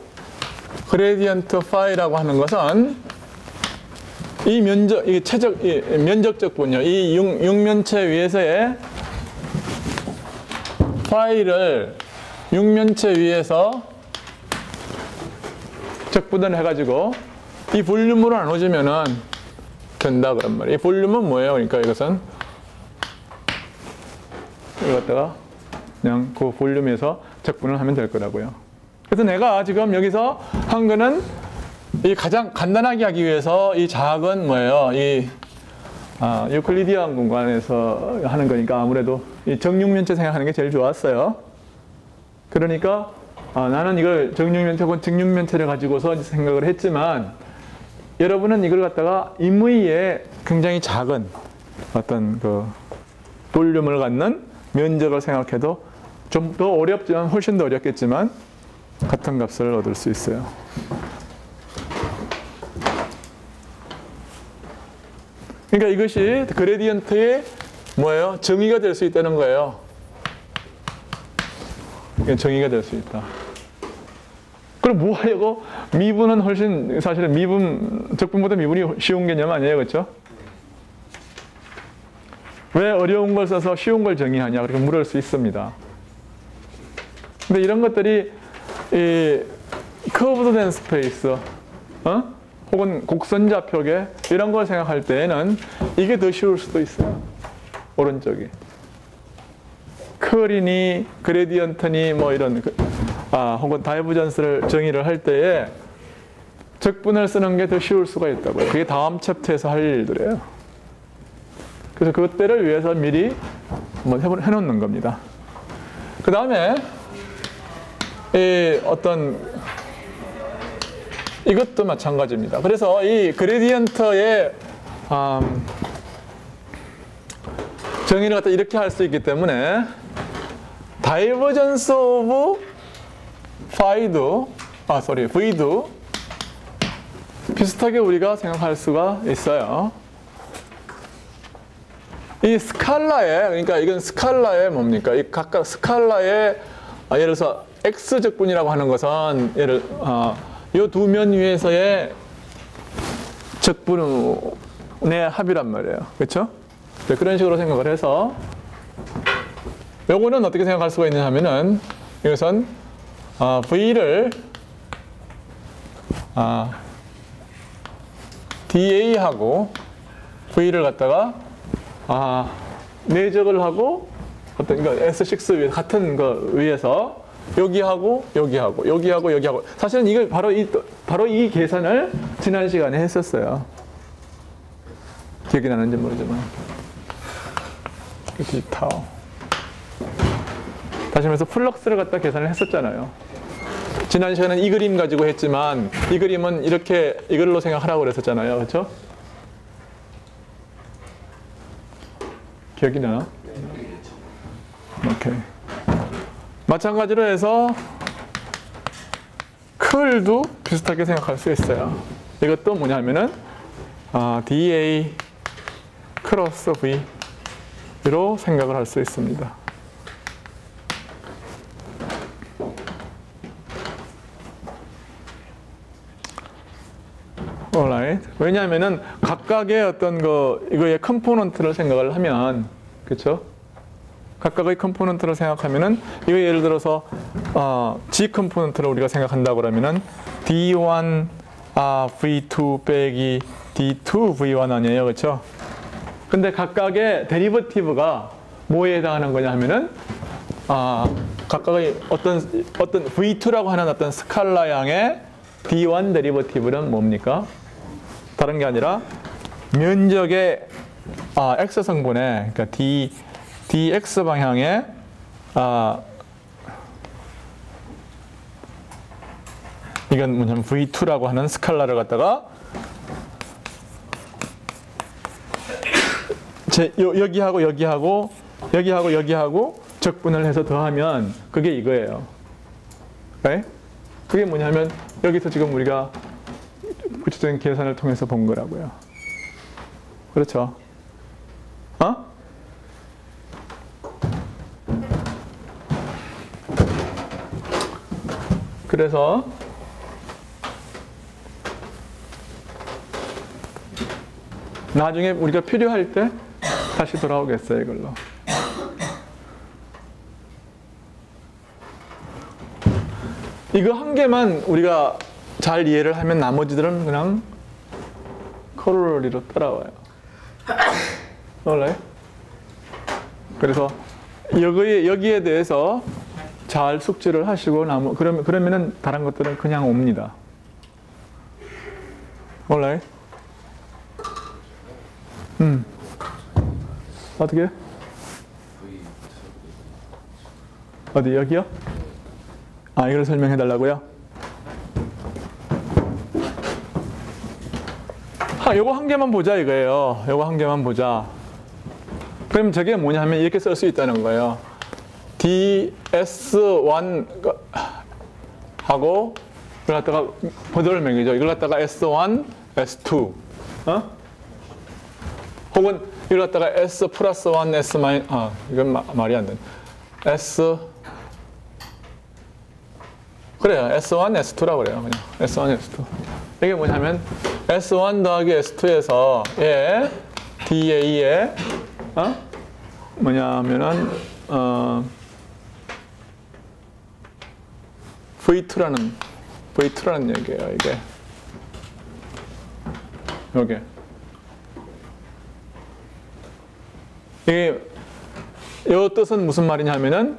파이라고 하는 것은 이 면적적 분요, 이 육면체 위에서의 파이를 육면체 위에서 적분을 해가지고 이 볼륨으로 나눠주면은 된다 그런 말이에요. 이 볼륨은 뭐예요? 그러니까 이것은 이걸 갖다가 그냥 그 볼륨에서 적분을 하면 될 거라고요. 그래서 내가 지금 여기서 한 거는 이 가장 간단하게 하기 위해서 이 작은 뭐예요? 유클리디안 공간에서 하는 거니까 아무래도 이 정육면체 생각하는 게 제일 좋았어요. 그러니까 나는 이걸 정육면체 혹은 직육면체를 가지고서 생각을 했지만 여러분은 이걸 갖다가 임의의 굉장히 작은 어떤 그 볼륨을 갖는 면적을 생각해도 좀 더 어렵지만 훨씬 더 어렵겠지만 같은 값을 얻을 수 있어요. 그러니까 이것이 그레디언트의 뭐예요? 정의가 될 수 있다는 거예요. 정의가 될 수 있다. 그럼 뭐 하려고? 미분은 훨씬 사실은 적분보다 미분이 쉬운 개념 아니에요, 그렇죠? 왜 어려운 걸 써서 쉬운 걸 정의하냐? 그렇게 물을 수 있습니다. 근데 이런 것들이 이 커브드 된 스페이스, 혹은 곡선좌표계 이런 걸 생각할 때에는 이게 더 쉬울 수도 있어요. 오른쪽이. 커리니, 그레디언트니 뭐 이런 혹은 다이버전스를 정의를 할 때에 적분을 쓰는 게 더 쉬울 수가 있다고요. 그게 다음 챕터에서 할 일들이에요. 그래서 그때를 위해서 미리 한번 해놓는 겁니다. 그 다음에 이것도 마찬가지입니다. 그래서 이 그레디언트의 정의를 갖다 이렇게 할 수 있기 때문에 다이버전스 오브 V도 비슷하게 우리가 생각할 수가 있어요. 이 스칼라에, 그러니까 이건 스칼라의 뭡니까? 이 각각 스칼라의 예를 들어서 X적분이라고 하는 것은 이 두 면 위에서의 적분의 합이란 말이에요. 그렇죠? 네, 그런 식으로 생각을 해서 요거는 어떻게 생각할 수가 있냐 하면은 이것은 V를 DA하고 V를 갖다가 내적을 하고 그러니까 S6 위에 같은 거 위에서 여기하고 여기하고 여기하고 여기하고 사실은 이걸 바로 이 계산을 지난 시간에 했었어요. 기억이 나는지 모르지만 타오 다시 말해서 플럭스를 갖다 계산을 했었잖아요. 지난 시간에는 이 그림 가지고 했지만 이 그림은 이렇게 이걸로 생각하라고 그랬었잖아요. 그렇죠? 기억이 나나? 오케이. 마찬가지로 해서 클도 비슷하게 생각할 수 있어요. 이것도 뭐냐면은 dA 크로스 V로 생각을 할 수 있습니다. alright. 왜냐하면은 각각의 어떤 이거의 컴포넌트를 생각을 하면, 그렇죠? 각각의 컴포넌트를 생각하면은 이거 예를 들어서 G 컴포넌트를 우리가 생각한다고 그러면은 D1 V2 빼기 D2 V1 아니에요, 그렇죠? 근데 각각의 데리버티브가 뭐에 해당하는 거냐 하면은 각각의 어떤 V2라고 하는 어떤 스칼라 양의 D1 데리버티브는 뭡니까? 다른 게 아니라 면적의 X 성분의, 그러니까 dx 방향의 이건 뭐냐면 V2라고 하는 스칼라를 갖다가 여기하고 적분을 해서 더하면 그게 이거예요. right? 그게 뭐냐면 여기서 지금 우리가 구체적인 계산을 통해서 본 거라고요. 그렇죠? 그래서 나중에 우리가 필요할 때 다시 돌아오겠어요, 이걸로. 이거 한 개만 우리가 잘 이해를 하면 나머지들은 그냥 코로러리로 따라와요. 원래. 그래서 여기에 대해서 잘 숙지를 하시고 그러면은 다른 것들은 그냥 옵니다. 원래. 어떻게? 어디 여기요? 이걸 설명해 달라고요? 요거 한 개만 보자 이거예요. 요거 한 개만 보자. 그럼 저게 뭐냐 하면 이렇게 쓸 수 있다는 거예요. ds1 하고 이걸 갖다가 버들을 매기죠. 이걸 갖다가 s1, s2 혹은 이걸 갖다가 s 플러스 1, s 마이너스 이건 말이 안 되네. s 그래요. S1, S2라고 그래요. 그냥 S1, S2. 이게 뭐냐면 S1 더하기 S2에서 DA의 뭐냐면은 V2라는 얘기예요. 이게 이 뜻은 무슨 말이냐 하면은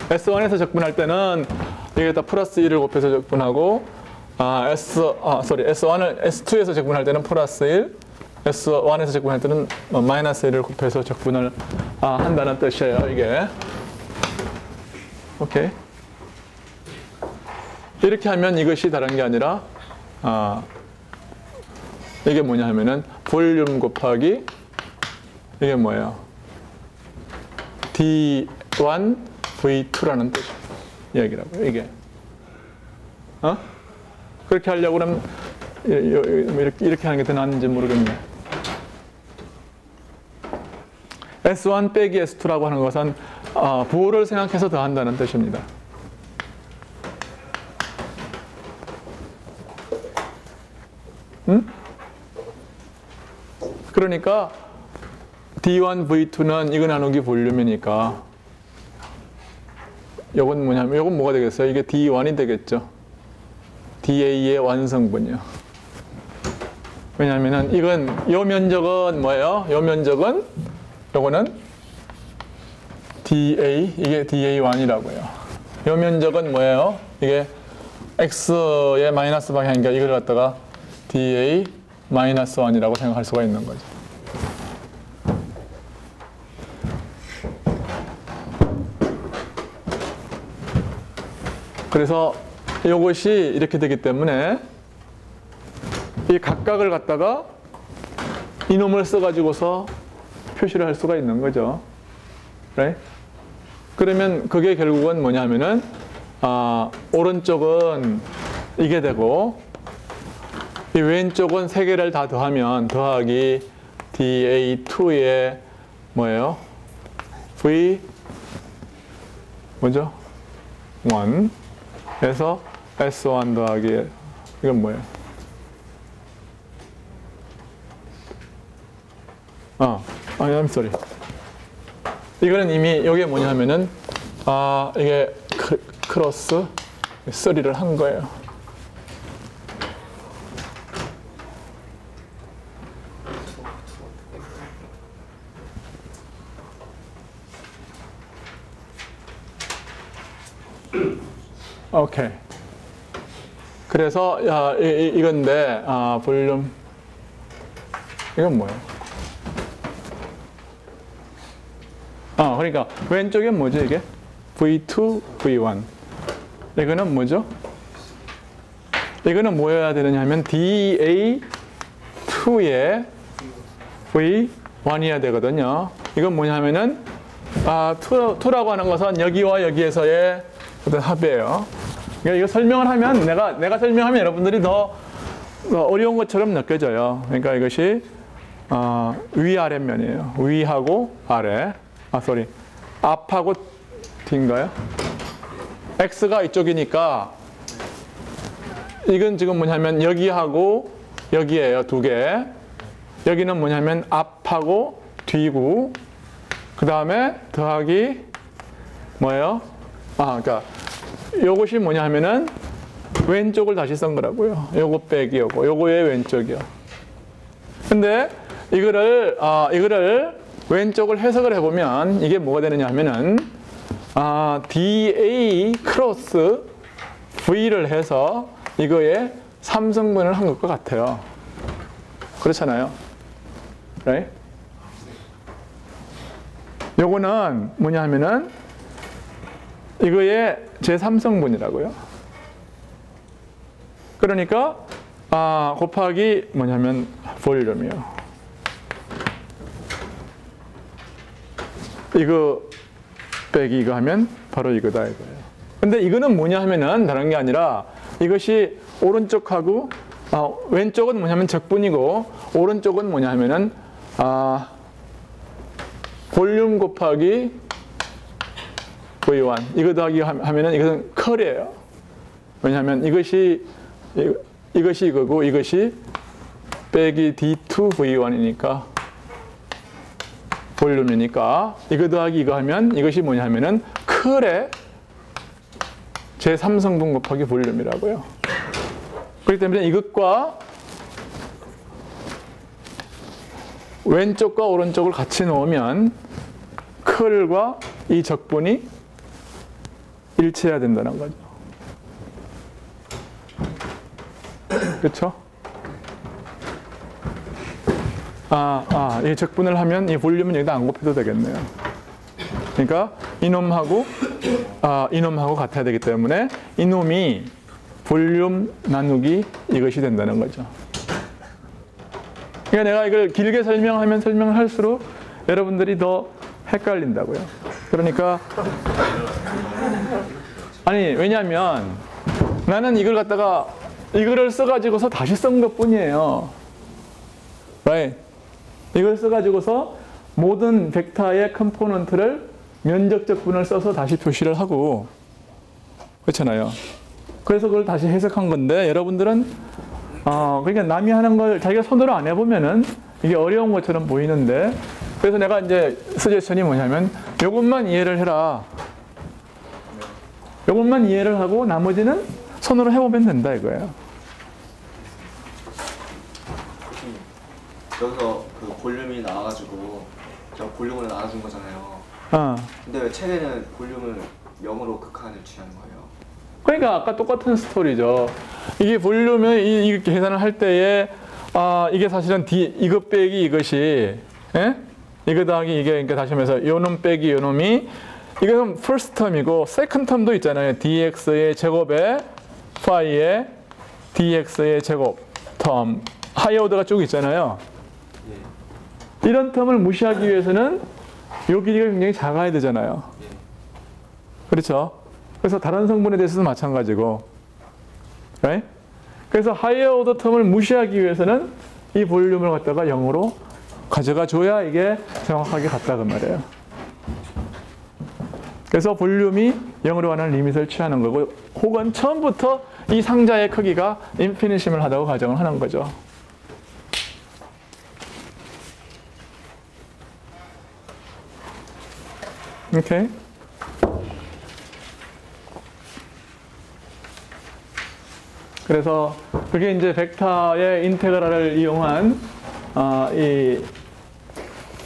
S1에서 적분할 때는 여기다 플러스 1을 곱해서 적분하고 S1을 S2에서 적분할 때는 플러스 1, S1에서 적분할 때는 마이너스 1을 곱해서 적분을 한다는 뜻이에요, 이게. 오케이. 이렇게 하면 이것이 다른 게 아니라 이게 뭐냐 하면은 볼륨 곱하기 이게 뭐예요? D1 V2라는 뜻 이야기라고요, 이게. 그렇게 하려고 그러면 이렇게 하는 게 더 나은지 모르겠네. S1 빼기 S2라고 하는 것은 부호를 생각해서 더한다는 뜻입니다. 그러니까 D1 V2는 이거 나누기 볼륨이니까 요건 뭐냐면 요건 뭐가 되겠어요? 이게 D1이 되겠죠. DA의 완성분이요. 왜냐하면은 이건 요 면적은 뭐예요? 요 면적은 요거는 DA 이게 DA1이라고요. 요 면적은 뭐예요? 이게 X의 마이너스 방향이니까 이걸 갖다가 DA 마이너스 1이라고 생각할 수가 있는 거죠. 그래서 이것이 이렇게 되기 때문에 이 각각을 갖다가 이놈을 써가지고서 표시를 할 수가 있는 거죠. right? 그러면 그게 결국은 뭐냐면은 오른쪽은 이게 되고 이 왼쪽은 세 개를 다 더하면 더하기 dA2의 뭐예요? V 뭐죠? 1 해서 S1 더하기 이건 뭐예요? I'm sorry. 이거는 이미 이게 뭐냐면은 이게 크로스 3를 한 거예요. 오케이. 그래서 이건데 볼륨 이건 뭐예요? 그러니까 왼쪽엔 뭐죠 이게? V2, V1. 이거는 뭐죠? 이거는 뭐여야 되느냐 하면 dA2의 V1이어야 되거든요. 이건 뭐냐 하면은 2라고 하는 것은 여기와 여기에서의 어떤 합이에요. 그러니까 이거 설명을 하면 내가 설명하면 여러분들이 더 어려운 것처럼 느껴져요. 그러니까 이것이 위아래면이에요. 위하고 아래. 앞하고 뒤인가요? X가 이쪽이니까 이건 지금 뭐냐면 여기하고 여기에요. 두 개. 여기는 뭐냐면 앞하고 뒤고 그 다음에 더하기 뭐예요? 그러니까 요것이 뭐냐 하면은 왼쪽을 다시 쓴 거라고요. 요거 빼기 요거의 왼쪽이요. 근데 이거를 왼쪽을 해석을 해보면 이게 뭐가 되느냐 하면은 dA 크로스 V를 해서 이거에 3성분을 한 것과 같아요. 그렇잖아요. right? 요거는 뭐냐 하면은 이거의 제3성분이라고요. 그러니까 곱하기 뭐냐면 볼륨이요. 이거 빼기 이거 하면 바로 이거다 이거예요. 근데 이거는 뭐냐 하면은 다른 게 아니라 이것이 오른쪽하고 왼쪽은 뭐냐면 적분이고 오른쪽은 뭐냐 하면은 볼륨 곱하기 V1 이거 더하기 하면은 이것은 컬이에요. 왜냐하면 이것이 이거고 이것이 빼기 D2 V1이니까 볼륨이니까 이거 더하기 이거 하면 이것이 뭐냐 하면은 클의 제3성분 곱하기 볼륨이라고요. 그렇기 때문에 이것과 왼쪽과 오른쪽을 같이 놓으면 클과 이 적분이 일치해야 된다는 거죠. 그렇죠? 이 적분을 하면 이 볼륨은 여기다 안 곱해도 되겠네요. 그러니까 이놈하고 같아야 되기 때문에 이놈이 볼륨 나누기 이것이 된다는 거죠. 그러니까 내가 이걸 길게 설명을 할수록 여러분들이 더 헷갈린다고요. 그러니까 왜냐하면 나는 이걸 갖다가 이거를 써가지고서 다시 쓴 것뿐이에요. right? 이걸 써가지고서 모든 벡터의 컴포넌트를 면적적분을 써서 다시 표시를 하고 그렇잖아요. 그래서 그걸 다시 해석한 건데 여러분들은 그러니까 남이 하는 걸 자기가 손으로 안 해보면은 이게 어려운 것처럼 보이는데 그래서 내가 이제 서제션이 뭐냐면 요것만 이해를 해라. 요것만 이해를 하고 나머지는 손으로 해보면 된다 이거예요. 여기서 그 볼륨이 나와가지고 저 볼륨을 나눠준 거잖아요. 근데 왜 책에는 볼륨을 0으로 극한을 취하는 거예요? 그러니까 아까 똑같은 스토리죠. 이게 볼륨을 이렇게 계산을 할 때에 이게 사실은 이것 빼기 이것이 이거 더하기 이게 그러니까 다시 하면서 요놈 빼기 요놈이 이거는 first term이고 second term도 있잖아요. dx의 제곱에 phi의 dx의 제곱 term 하이어 오더가 쭉 있잖아요. 이런 텀을 무시하기 위해서는 요 길이가 굉장히 작아야 되잖아요. 그렇죠? 그래서 다른 성분에 대해서도 마찬가지고 right? 그래서 하이어 오더 텀을 무시하기 위해서는 이 볼륨을 갖다가 0으로 가져가 줘야 이게 정확하게 같다 그 말이에요. 그래서 볼륨이 0으로 가는 리밋을 취하는 거고, 혹은 처음부터 이 상자의 크기가 인피니심을 하다고 가정을 하는 거죠. 오케이? 그래서 그게 이제 벡터의 인테그랄을 이용한 이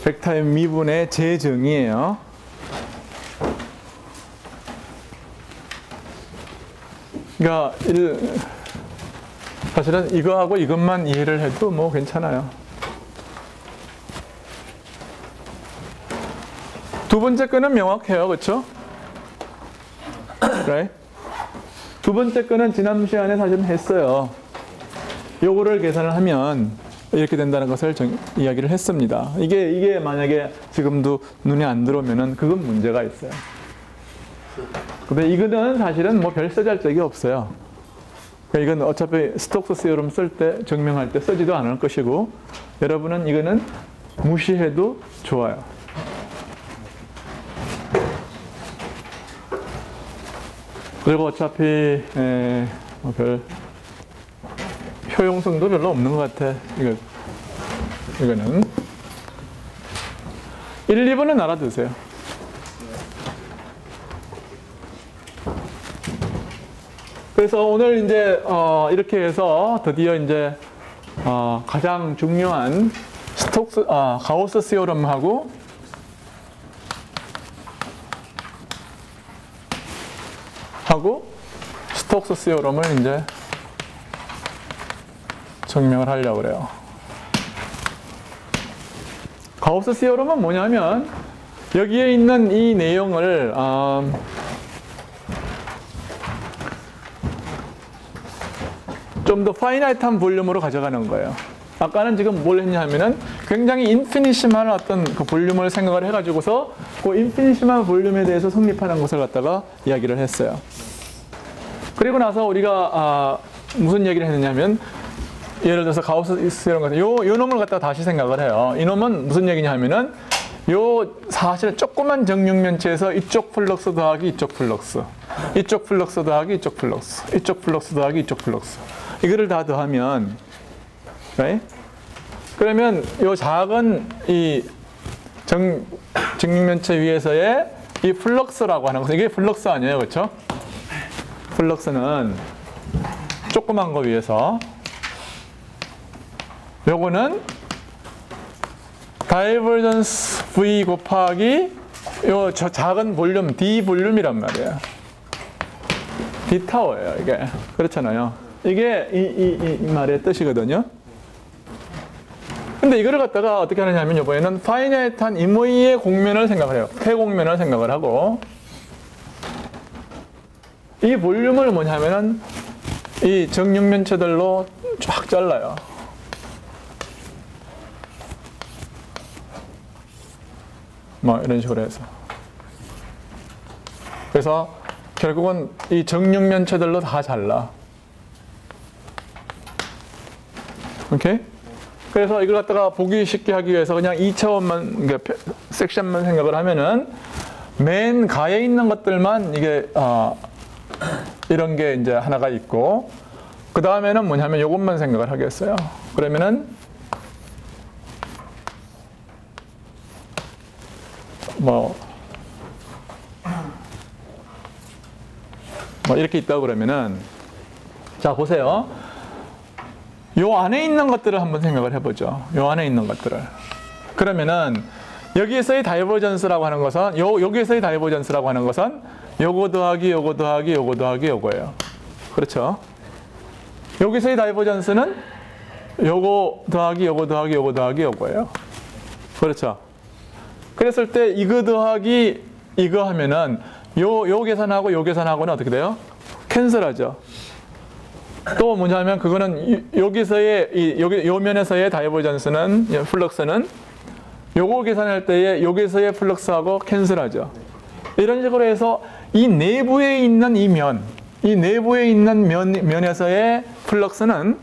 벡터의 미분의 재정의예요. 그러니까 사실은 이거하고 이것만 이해를 해도 뭐 괜찮아요. 두 번째 거는 명확해요. 그렇죠? right? 두 번째 거는 지난 시간에 사실은 했어요. 요거를 계산을 하면 이렇게 된다는 것을 이야기를 했습니다. 이게 만약에 지금도 눈에 안 들어오면은 그건 문제가 있어요. 근데 이거는 사실은 뭐 별 쓰잘데기 없어요. 그러니까 이건 어차피 스톡스 시오럼 쓸 때, 증명할 때 쓰지도 않을 것이고, 여러분은 이거는 무시해도 좋아요. 그리고 어차피 뭐 별 효용성도 별로 없는 것 같아. 이거는 1, 2번은 알아두세요. 그래서 오늘 이제 이렇게 해서 드디어 이제 가장 중요한 가우스 시오럼하고 스톡스 시오럼을 이제 증명을 하려고 그래요. 가우스 시오럼은 뭐냐면 여기에 있는 이 내용을 좀 더 파이나이트한 볼륨으로 가져가는 거예요. 아까는 지금 뭘 했냐면은 굉장히 인피니시한 어떤 그 볼륨을 생각을 해가지고서 그 인피니시한 볼륨에 대해서 성립하는 것을 갖다가 이야기를 했어요. 그리고 나서 우리가 무슨 얘기를 했느냐면, 예를 들어서 가우스 시오럼 같은 요 놈을 갖다가 다시 생각을 해요. 이 놈은 무슨 얘기냐면은 요 사실 조그만 정육면체에서 이쪽 플럭스 더하기 이쪽 플럭스, 이쪽 플럭스 더하기 이쪽 플럭스, 이쪽 플럭스 더하기 이쪽 플럭스, 이거를 다 더하면, right? 그러면 요 작은 이 정육면체 위에서의 이 플럭스라고 하는 것은, 이게 플럭스 아니에요, 그렇죠? 플럭스는 조그만 거 위에서, 요거는 다이버전스 V 곱하기 요 저 작은 볼륨 D 볼륨이란 말이에요. D 타워예요, 이게. 그렇잖아요. 이게 이 말의 뜻이거든요. 근데 이거를 갖다가 어떻게 하느냐면, 이번에는 파이나이트한 임의의 공면을 생각을 해요. 폐공면을 생각을 하고, 이 볼륨을 뭐냐면은 이 정육면체들로 쫙 잘라요. 뭐 이런 식으로 해서. 그래서 결국은 이 정육면체들로 다 잘라. 오케이? 그래서 이걸 갖다가 보기 쉽게 하기 위해서 그냥 2차원만, 그러니까 섹션만 생각을 하면은 맨 가에 있는 것들만 이게 이런 게 이제 하나가 있고, 그 다음에는 뭐냐면 요것만 생각을 하겠어요. 그러면은 뭐 이렇게 있다고 그러면은, 자 보세요. 요 안에 있는 것들을 한번 생각을 해보죠. 요 안에 있는 것들을. 그러면은 여기에서의 다이버전스라고 하는 것은, 여기에서의 다이버전스라고 하는 것은 요거 더하기 요거 더하기 요거 더하기 요거예요. 그렇죠? 여기서의 다이버전스는 요거 더하기 요거 더하기 요거 더하기 요거예요. 그렇죠? 그랬을 때 이거 더하기 이거 하면은 요 계산하고 요 계산하고는 어떻게 돼요? 캔슬하죠. 또 뭐냐면 그거는 여기서의 요 면에서의 다이버전스는, 플럭스는 요거 계산할 때에 여기서의 플럭스하고 캔슬하죠. 이런 식으로 해서 이 내부에 있는 이 면, 이 내부에 있는 면에서의 플럭스는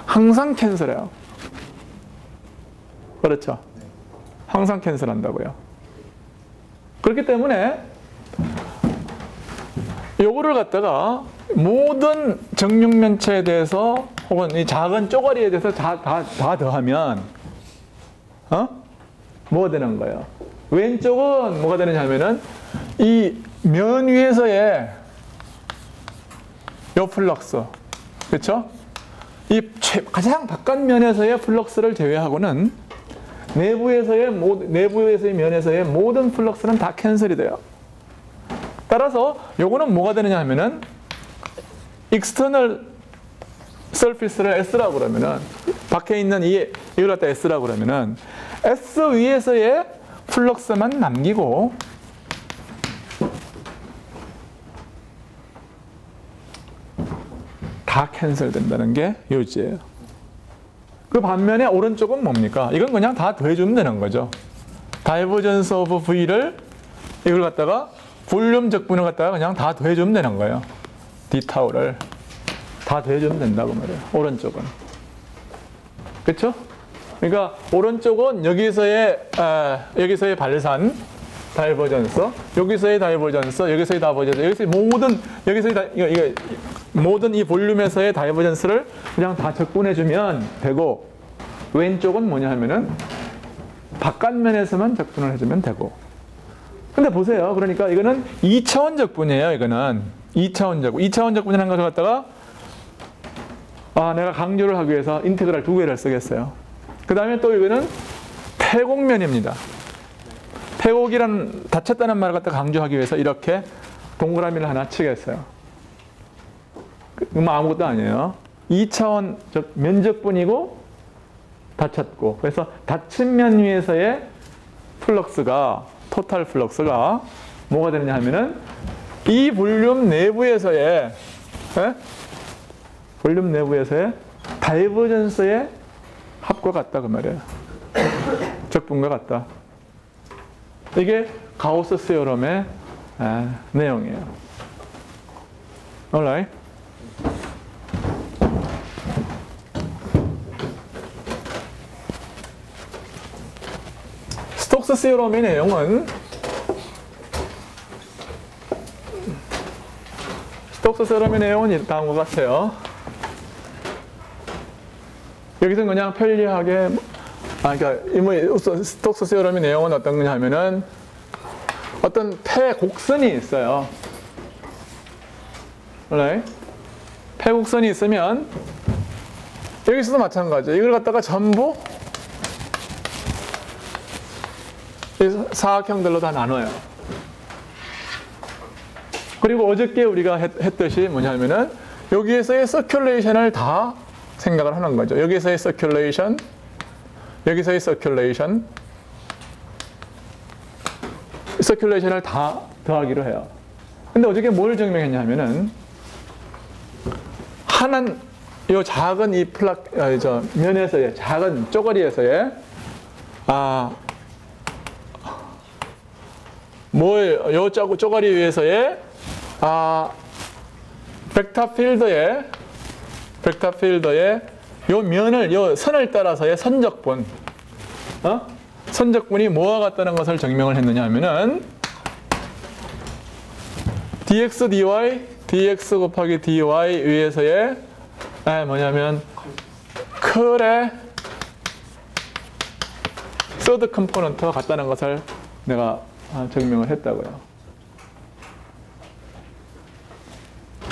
항상 캔슬해요. 그렇죠? 항상 캔슬한다고요. 그렇기 때문에 요거를 갖다가 모든 정육면체에 대해서 혹은 이 작은 쪼가리에 대해서 다 더하면 뭐가 되는 거예요? 왼쪽은 뭐가 되느냐면은 이 면 위에서의 요 플럭스, 그렇죠? 이 가장 바깥면에서의 플럭스를 제외하고는 내부에서의 면에서의 모든 플럭스는 다 캔슬이 돼요. 따라서 요거는 뭐가 되느냐 하면은 external surface를 S라고 그러면은 밖에 있는 이걸 갖다 S라고 그러면은 S 위에서의 플럭스만 남기고 다 캔슬된다는 게 요지예요. 그 반면에 오른쪽은 뭡니까? 이건 그냥 다 더해주면 되는 거죠. 다이버전스 오브 V를 이걸 갖다가 볼륨 적분을 갖다가 그냥 다 더해주면 되는 거예요. d타우를 다 더해주면 된다고 말해요. 오른쪽은. 그렇죠? 그러니까 오른쪽은 여기서의 발산 다이버전스, 여기서의 다이버전스, 여기서의 다이버전스, 모든 이 볼륨에서의 다이버전스를 그냥 다 적분해주면 되고, 왼쪽은 뭐냐 하면은 바깥면에서만 적분을 해주면 되고. 근데 보세요. 그러니까 이거는 2차원 적분이에요. 이거는 2차원 적분. 2차원 적분이라는 것을 갖다가 내가 강조를 하기 위해서 인테그랄 2개를 쓰겠어요. 그 다음에 또 이거는 패곡면입니다. 패곡이란 닫혔다는 말을 갖다 강조하기 위해서 이렇게 동그라미를 하나 치겠어요. 뭐 아무것도 아니에요. 2차원 면적분이고 닫혔고, 그래서 닫힌 면 위에서의 플럭스가, 토탈 플럭스가 뭐가 되느냐 하면은 이 볼륨 내부에서의 다이버전스의 합과 같다 그 말이에요. 적분과 같다. 이게 가우스 세오럼의 내용이에요. alright? 스톡스 세오럼의 내용은 다음과 같아요. 여기서 그냥 편리하게 그러니까 스톡스 세오럼의 내용은 어떤 거냐 하면은 어떤 폐곡선이 있어요. right? 폐곡선이 있으면 여기서도 마찬가지예요. 이걸 갖다가 전부 사각형들로 다 나눠요. 그리고 어저께 우리가 했듯이 뭐냐면은 여기에서의 서큘레이션을 다 생각을 하는 거죠. 여기서의 서큘레이션, 여기서의 서큘레이션을 다 더하기로 해요. 근데 어저께 뭘 증명했냐면은 요 작은 이 면에서의 작은 쪼가리에서의 요 쪼가리 위에서의 벡터 필드의 요 선을 따라서의 선적분, 선적분이 뭐와 같다는 것을 증명을 했느냐 하면은 dx dx 곱하기 dy 위에서의 뭐냐면 클의 서드 컴포넌트와 같다는 것을 내가 증명을 했다고요.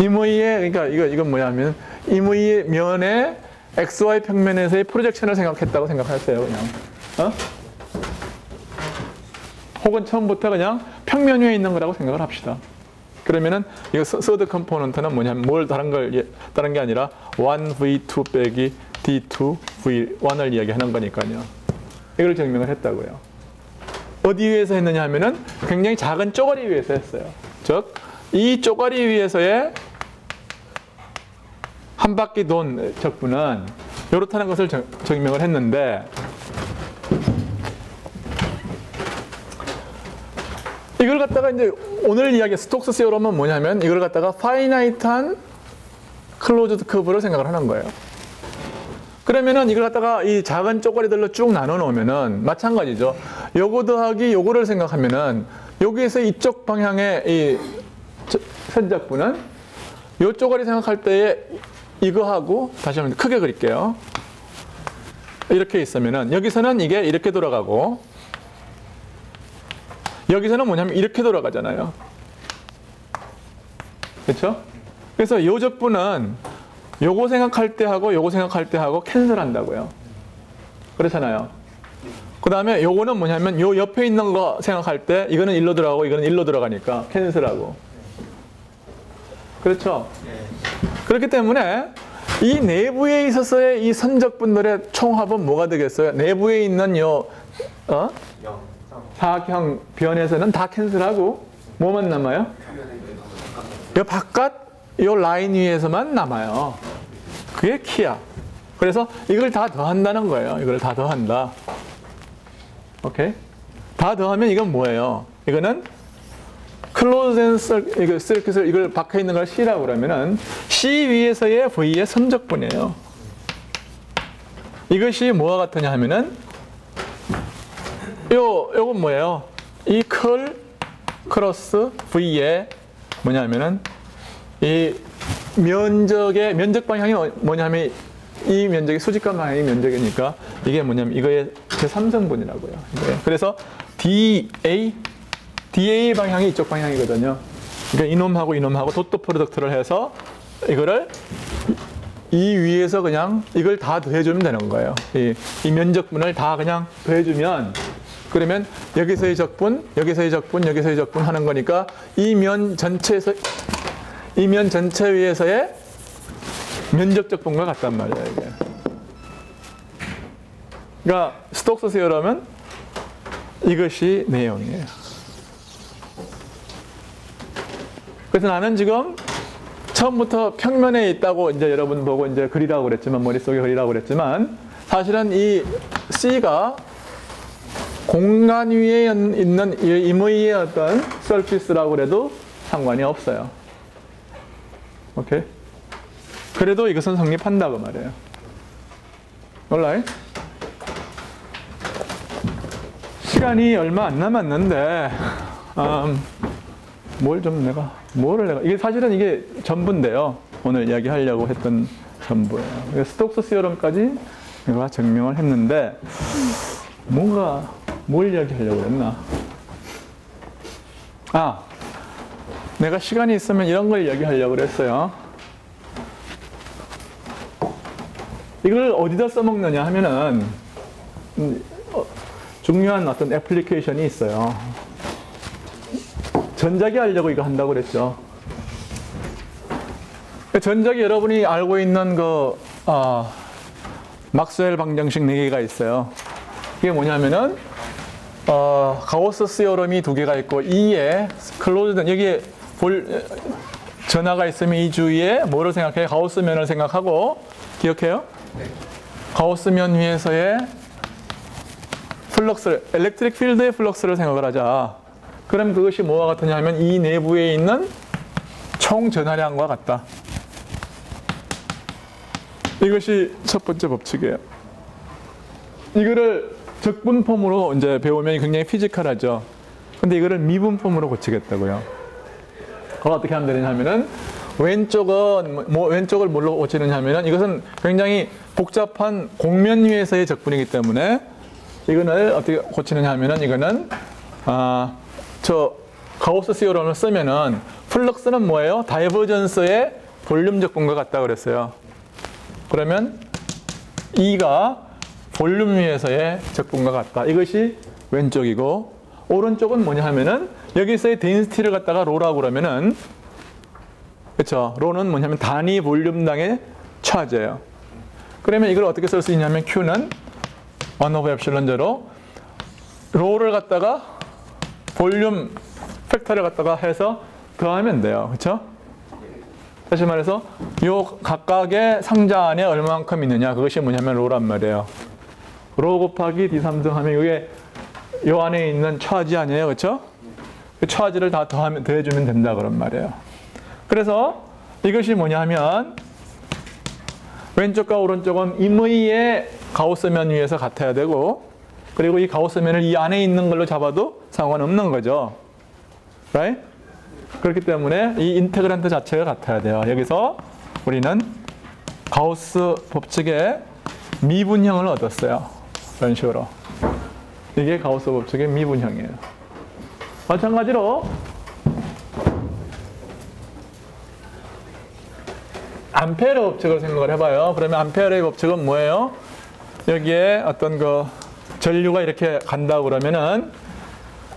임의의, 그러니까 이건 뭐냐면 임의의 면에 XY 평면에서의 프로젝션을 생각했다고 생각했어요. 그냥 혹은 처음부터 그냥 평면 위에 있는 거라고 생각을 합시다. 그러면은 이거 서드 컴포넌트는 뭐냐면 다른 게 아니라 1V2 빼기 D2V1을 이야기하는 거니까요. 이걸 증명을 했다고요. 어디 위에서 했느냐 하면은 굉장히 작은 쪼가리 위에서 했어요. 즉, 이 쪼가리 위에서의 한 바퀴 돈 적분은 이렇다는 것을 증명을 했는데 이걸 갖다가 이제 오늘 이야기 스톡스 시어럼은 뭐냐면 이걸 갖다가 파이나이트한 클로즈드 커브를 생각을 하는 거예요. 그러면은 이걸 갖다가 이 작은 쪼가리들로 쭉 나눠 놓으면은 마찬가지죠. 요거 더하기 요거를 생각하면은 여기에서 이쪽 방향의 이 선적분은 요 쪼가리 생각할 때에 이거하고 다시 한번 크게 그릴게요. 이렇게 있으면은 여기서는 이게 이렇게 돌아가고 여기서는 뭐냐면 이렇게 돌아가잖아요. 그렇죠? 그래서 요 적분은 요거 생각할 때 하고 요거 생각할 때 하고 캔슬한다고요. 그렇잖아요. 그 다음에 요거는 뭐냐면 요 옆에 있는 거 생각할 때 이거는 일로 들어가고 이거는 일로 들어가니까 캔슬하고. 그렇죠? 그렇기 때문에 이 내부에 있어서의 이 선적분들의 총합은 뭐가 되겠어요? 내부에 있는 요 사각형 변에서는 다 캔슬하고 뭐만 남아요? 요 바깥 요 라인 위에서만 남아요. 그게 키야. 그래서 이걸 다 더한다는 거예요. 이걸 다 더한다. 오케이? 다 더하면 이건 뭐예요? 이거는 클로즈된 서킷을 이걸 박혀 있는 걸 C라고 그러면은 C 위에서의 V의 선적분이에요. 이것이 뭐와 같으냐 하면은 요건 뭐예요? 이 크로스 V의 뭐냐면은 이 면적 방향이 뭐냐면 이 면적이 수직간 방향이 면적이니까 이게 뭐냐면 이거의 제3성분이라고요. 그래서 DA 방향이 이쪽 방향이거든요. 그러니까 이놈하고 이놈하고 도트 프로덕트를 해서 이거를 이 위에서 그냥 이걸 다 더해주면 되는 거예요. 이 면적분을 다 그냥 더해주면 그러면 여기서의 적분, 여기서의 적분, 여기서의 적분 하는 거니까 이 면 전체 위에서의 면적 적분과 같단 말이에요. 이게. 그러니까 스톡스 시어럼은 이것이 내용이에요. 그래서 나는 지금 처음부터 평면에 있다고 이제 여러분 보고 이제 그리라고 그랬지만 머릿속에 그리라고 그랬지만 사실은 이 C가 공간 위에 있는 임의의 어떤 서피스라고 그래도 상관이 없어요. 오케이? 그래도 이것은 성립한다고 말해요. 올라이? 시간이 얼마 안 남았는데 이게 사실은 이게 전부인데요. 오늘 이야기하려고 했던 전부예요. 스톡스 시어럼까지 내가 증명을 했는데 뭘 이야기하려고 했나? 내가 시간이 있으면 이런 걸 이야기하려고 그랬어요. 이걸 어디다 써먹느냐 하면은 중요한 어떤 애플리케이션이 있어요. 전자기 하려고 이거 한다고 그랬죠. 전자기 여러분이 알고 있는 막스웰 방정식 4개가 있어요. 이게 뭐냐면은 가우스 시어럼이 2개가 있고 E에 클로즈된 여기에 전하가 있으면 이 주위에 뭐를 생각해요? 가우스면을 생각하고 기억해요? 네. 가우스면 위에서의 플럭스, 엘렉트릭 필드의 플럭스를 생각을 하자. 그럼 그것이 뭐와 같으냐 하면 이 내부에 있는 총 전하량과 같다. 이것이 첫 번째 법칙이에요. 이거를 적분폼으로 이제 배우면 굉장히 피지컬하죠. 근데 이거를 미분폼으로 고치겠다고요. 그걸 어떻게 하면 되느냐 하면은 왼쪽을 뭘로 고치느냐 하면은 이것은 굉장히 복잡한 공면 위에서의 적분이기 때문에 이거를 어떻게 고치느냐 하면은 이거는 저 가우스 시어럼을 쓰면은 플럭스는 뭐예요? 다이버전스의 볼륨 적분과 같다 그랬어요. 그러면 E가 볼륨 위에서의 적분과 같다. 이것이 왼쪽이고 오른쪽은 뭐냐 하면은 여기서의 데인시티를 갖다가 로라고 그러면은 그렇죠. 로는 뭐냐면 단위 볼륨당의 차지예요. 그러면 이걸 어떻게 쓸 수 있냐면 Q는 1/ε0 로를 갖다가 볼륨 팩터를 갖다가 해서 더하면 돼요. 그렇죠? 다시 말해서 요 각각의 상자 안에 얼마만큼 있느냐 그것이 뭐냐면 로란 말이에요. 로 곱하기 D3승 하면 이게 요 안에 있는 차지 아니에요. 그렇죠? 차지를 다 더해주면 된다 그런 말이에요. 그래서 이것이 뭐냐면 왼쪽과 오른쪽은 임의의 가우스면 위에서 같아야 되고, 그리고 이 가우스면을 이 안에 있는 걸로 잡아도 상관없는 거죠. right? 그렇기 때문에 이 인테그란트 자체가 같아야 돼요. 여기서 우리는 가우스 법칙의 미분형을 얻었어요. 이런 식으로. 이게 가우스 법칙의 미분형이에요. 마찬가지로 암페르 법칙을 생각을 해봐요. 그러면 암페르의 법칙은 뭐예요? 여기에 어떤 그 전류가 이렇게 간다고 그러면은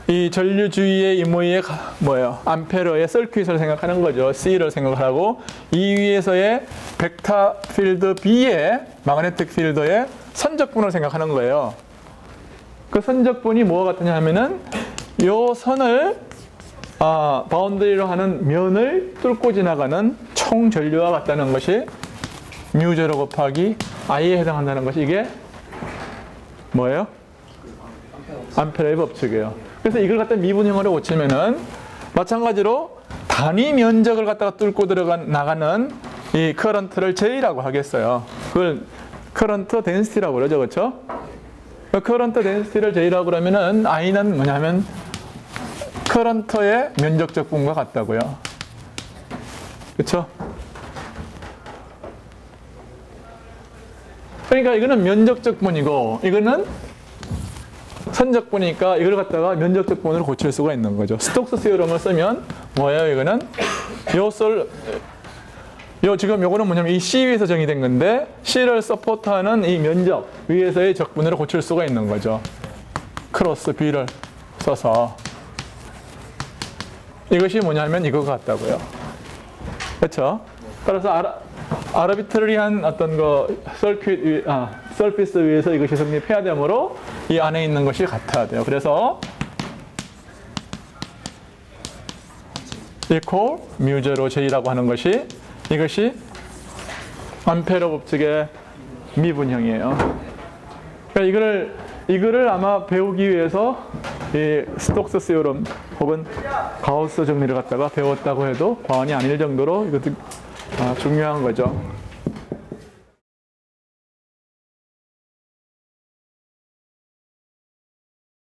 이 전류 주위의 임의의 뭐예요? 암페르의 서큐it을 생각하는 거죠. C를 생각하고 이 위에서의 벡터 필드 B의 마그네틱 필드의 선적분을 생각하는 거예요. 그 선적분이 뭐가 같으냐 하면은 요 선을 바운더리로 하는 면을 뚫고 지나가는 총 전류와 같다는 것이 μ0 곱하기 I에 해당한다는 것이 이게 뭐예요? 암페르의 법칙이에요. 그래서 이걸 갖다 미분형으로 고치면은 마찬가지로 단위 면적을 갖다가 뚫고 나가는 이 커런트를 J라고 하겠어요. 그걸 커런트 덴시티라고 그러죠. 그렇죠? 커런트 덴시티를 J라고 그러면은 I는 뭐냐면 커런트의 면적적 분과 같다고요. 그렇죠? 그러니까 이거는 면적적 분이고 이거는 선적분이니까 이걸 갖다가 면적적 분으로 고칠 수가 있는 거죠. 스톡스 시오럼을 쓰면 뭐예요? 이거는 지금 요거는 뭐냐면 이 C 위에서 정의된 건데 C를 서포트하는 이 면적 위에서의 적분으로 고칠 수가 있는 거죠. 크로스 B를 써서 이것이 뭐냐면 이거 같다고요. 그렇죠? 따라서 아르비트리한 어떤 서피스 위에서 이것이 성립해야 되므로 이 안에 있는 것이 같아야 돼요. 그래서 equal μ0 J라고 하는 것이 이것이 암페르 법칙의 미분형이에요. 그러니까 이거를 아마 배우기 위해서 이 스톡스 시오럼 혹은 가우스 정리를 갖다가 배웠다고 해도 과언이 아닐 정도로 이것도 중요한 거죠.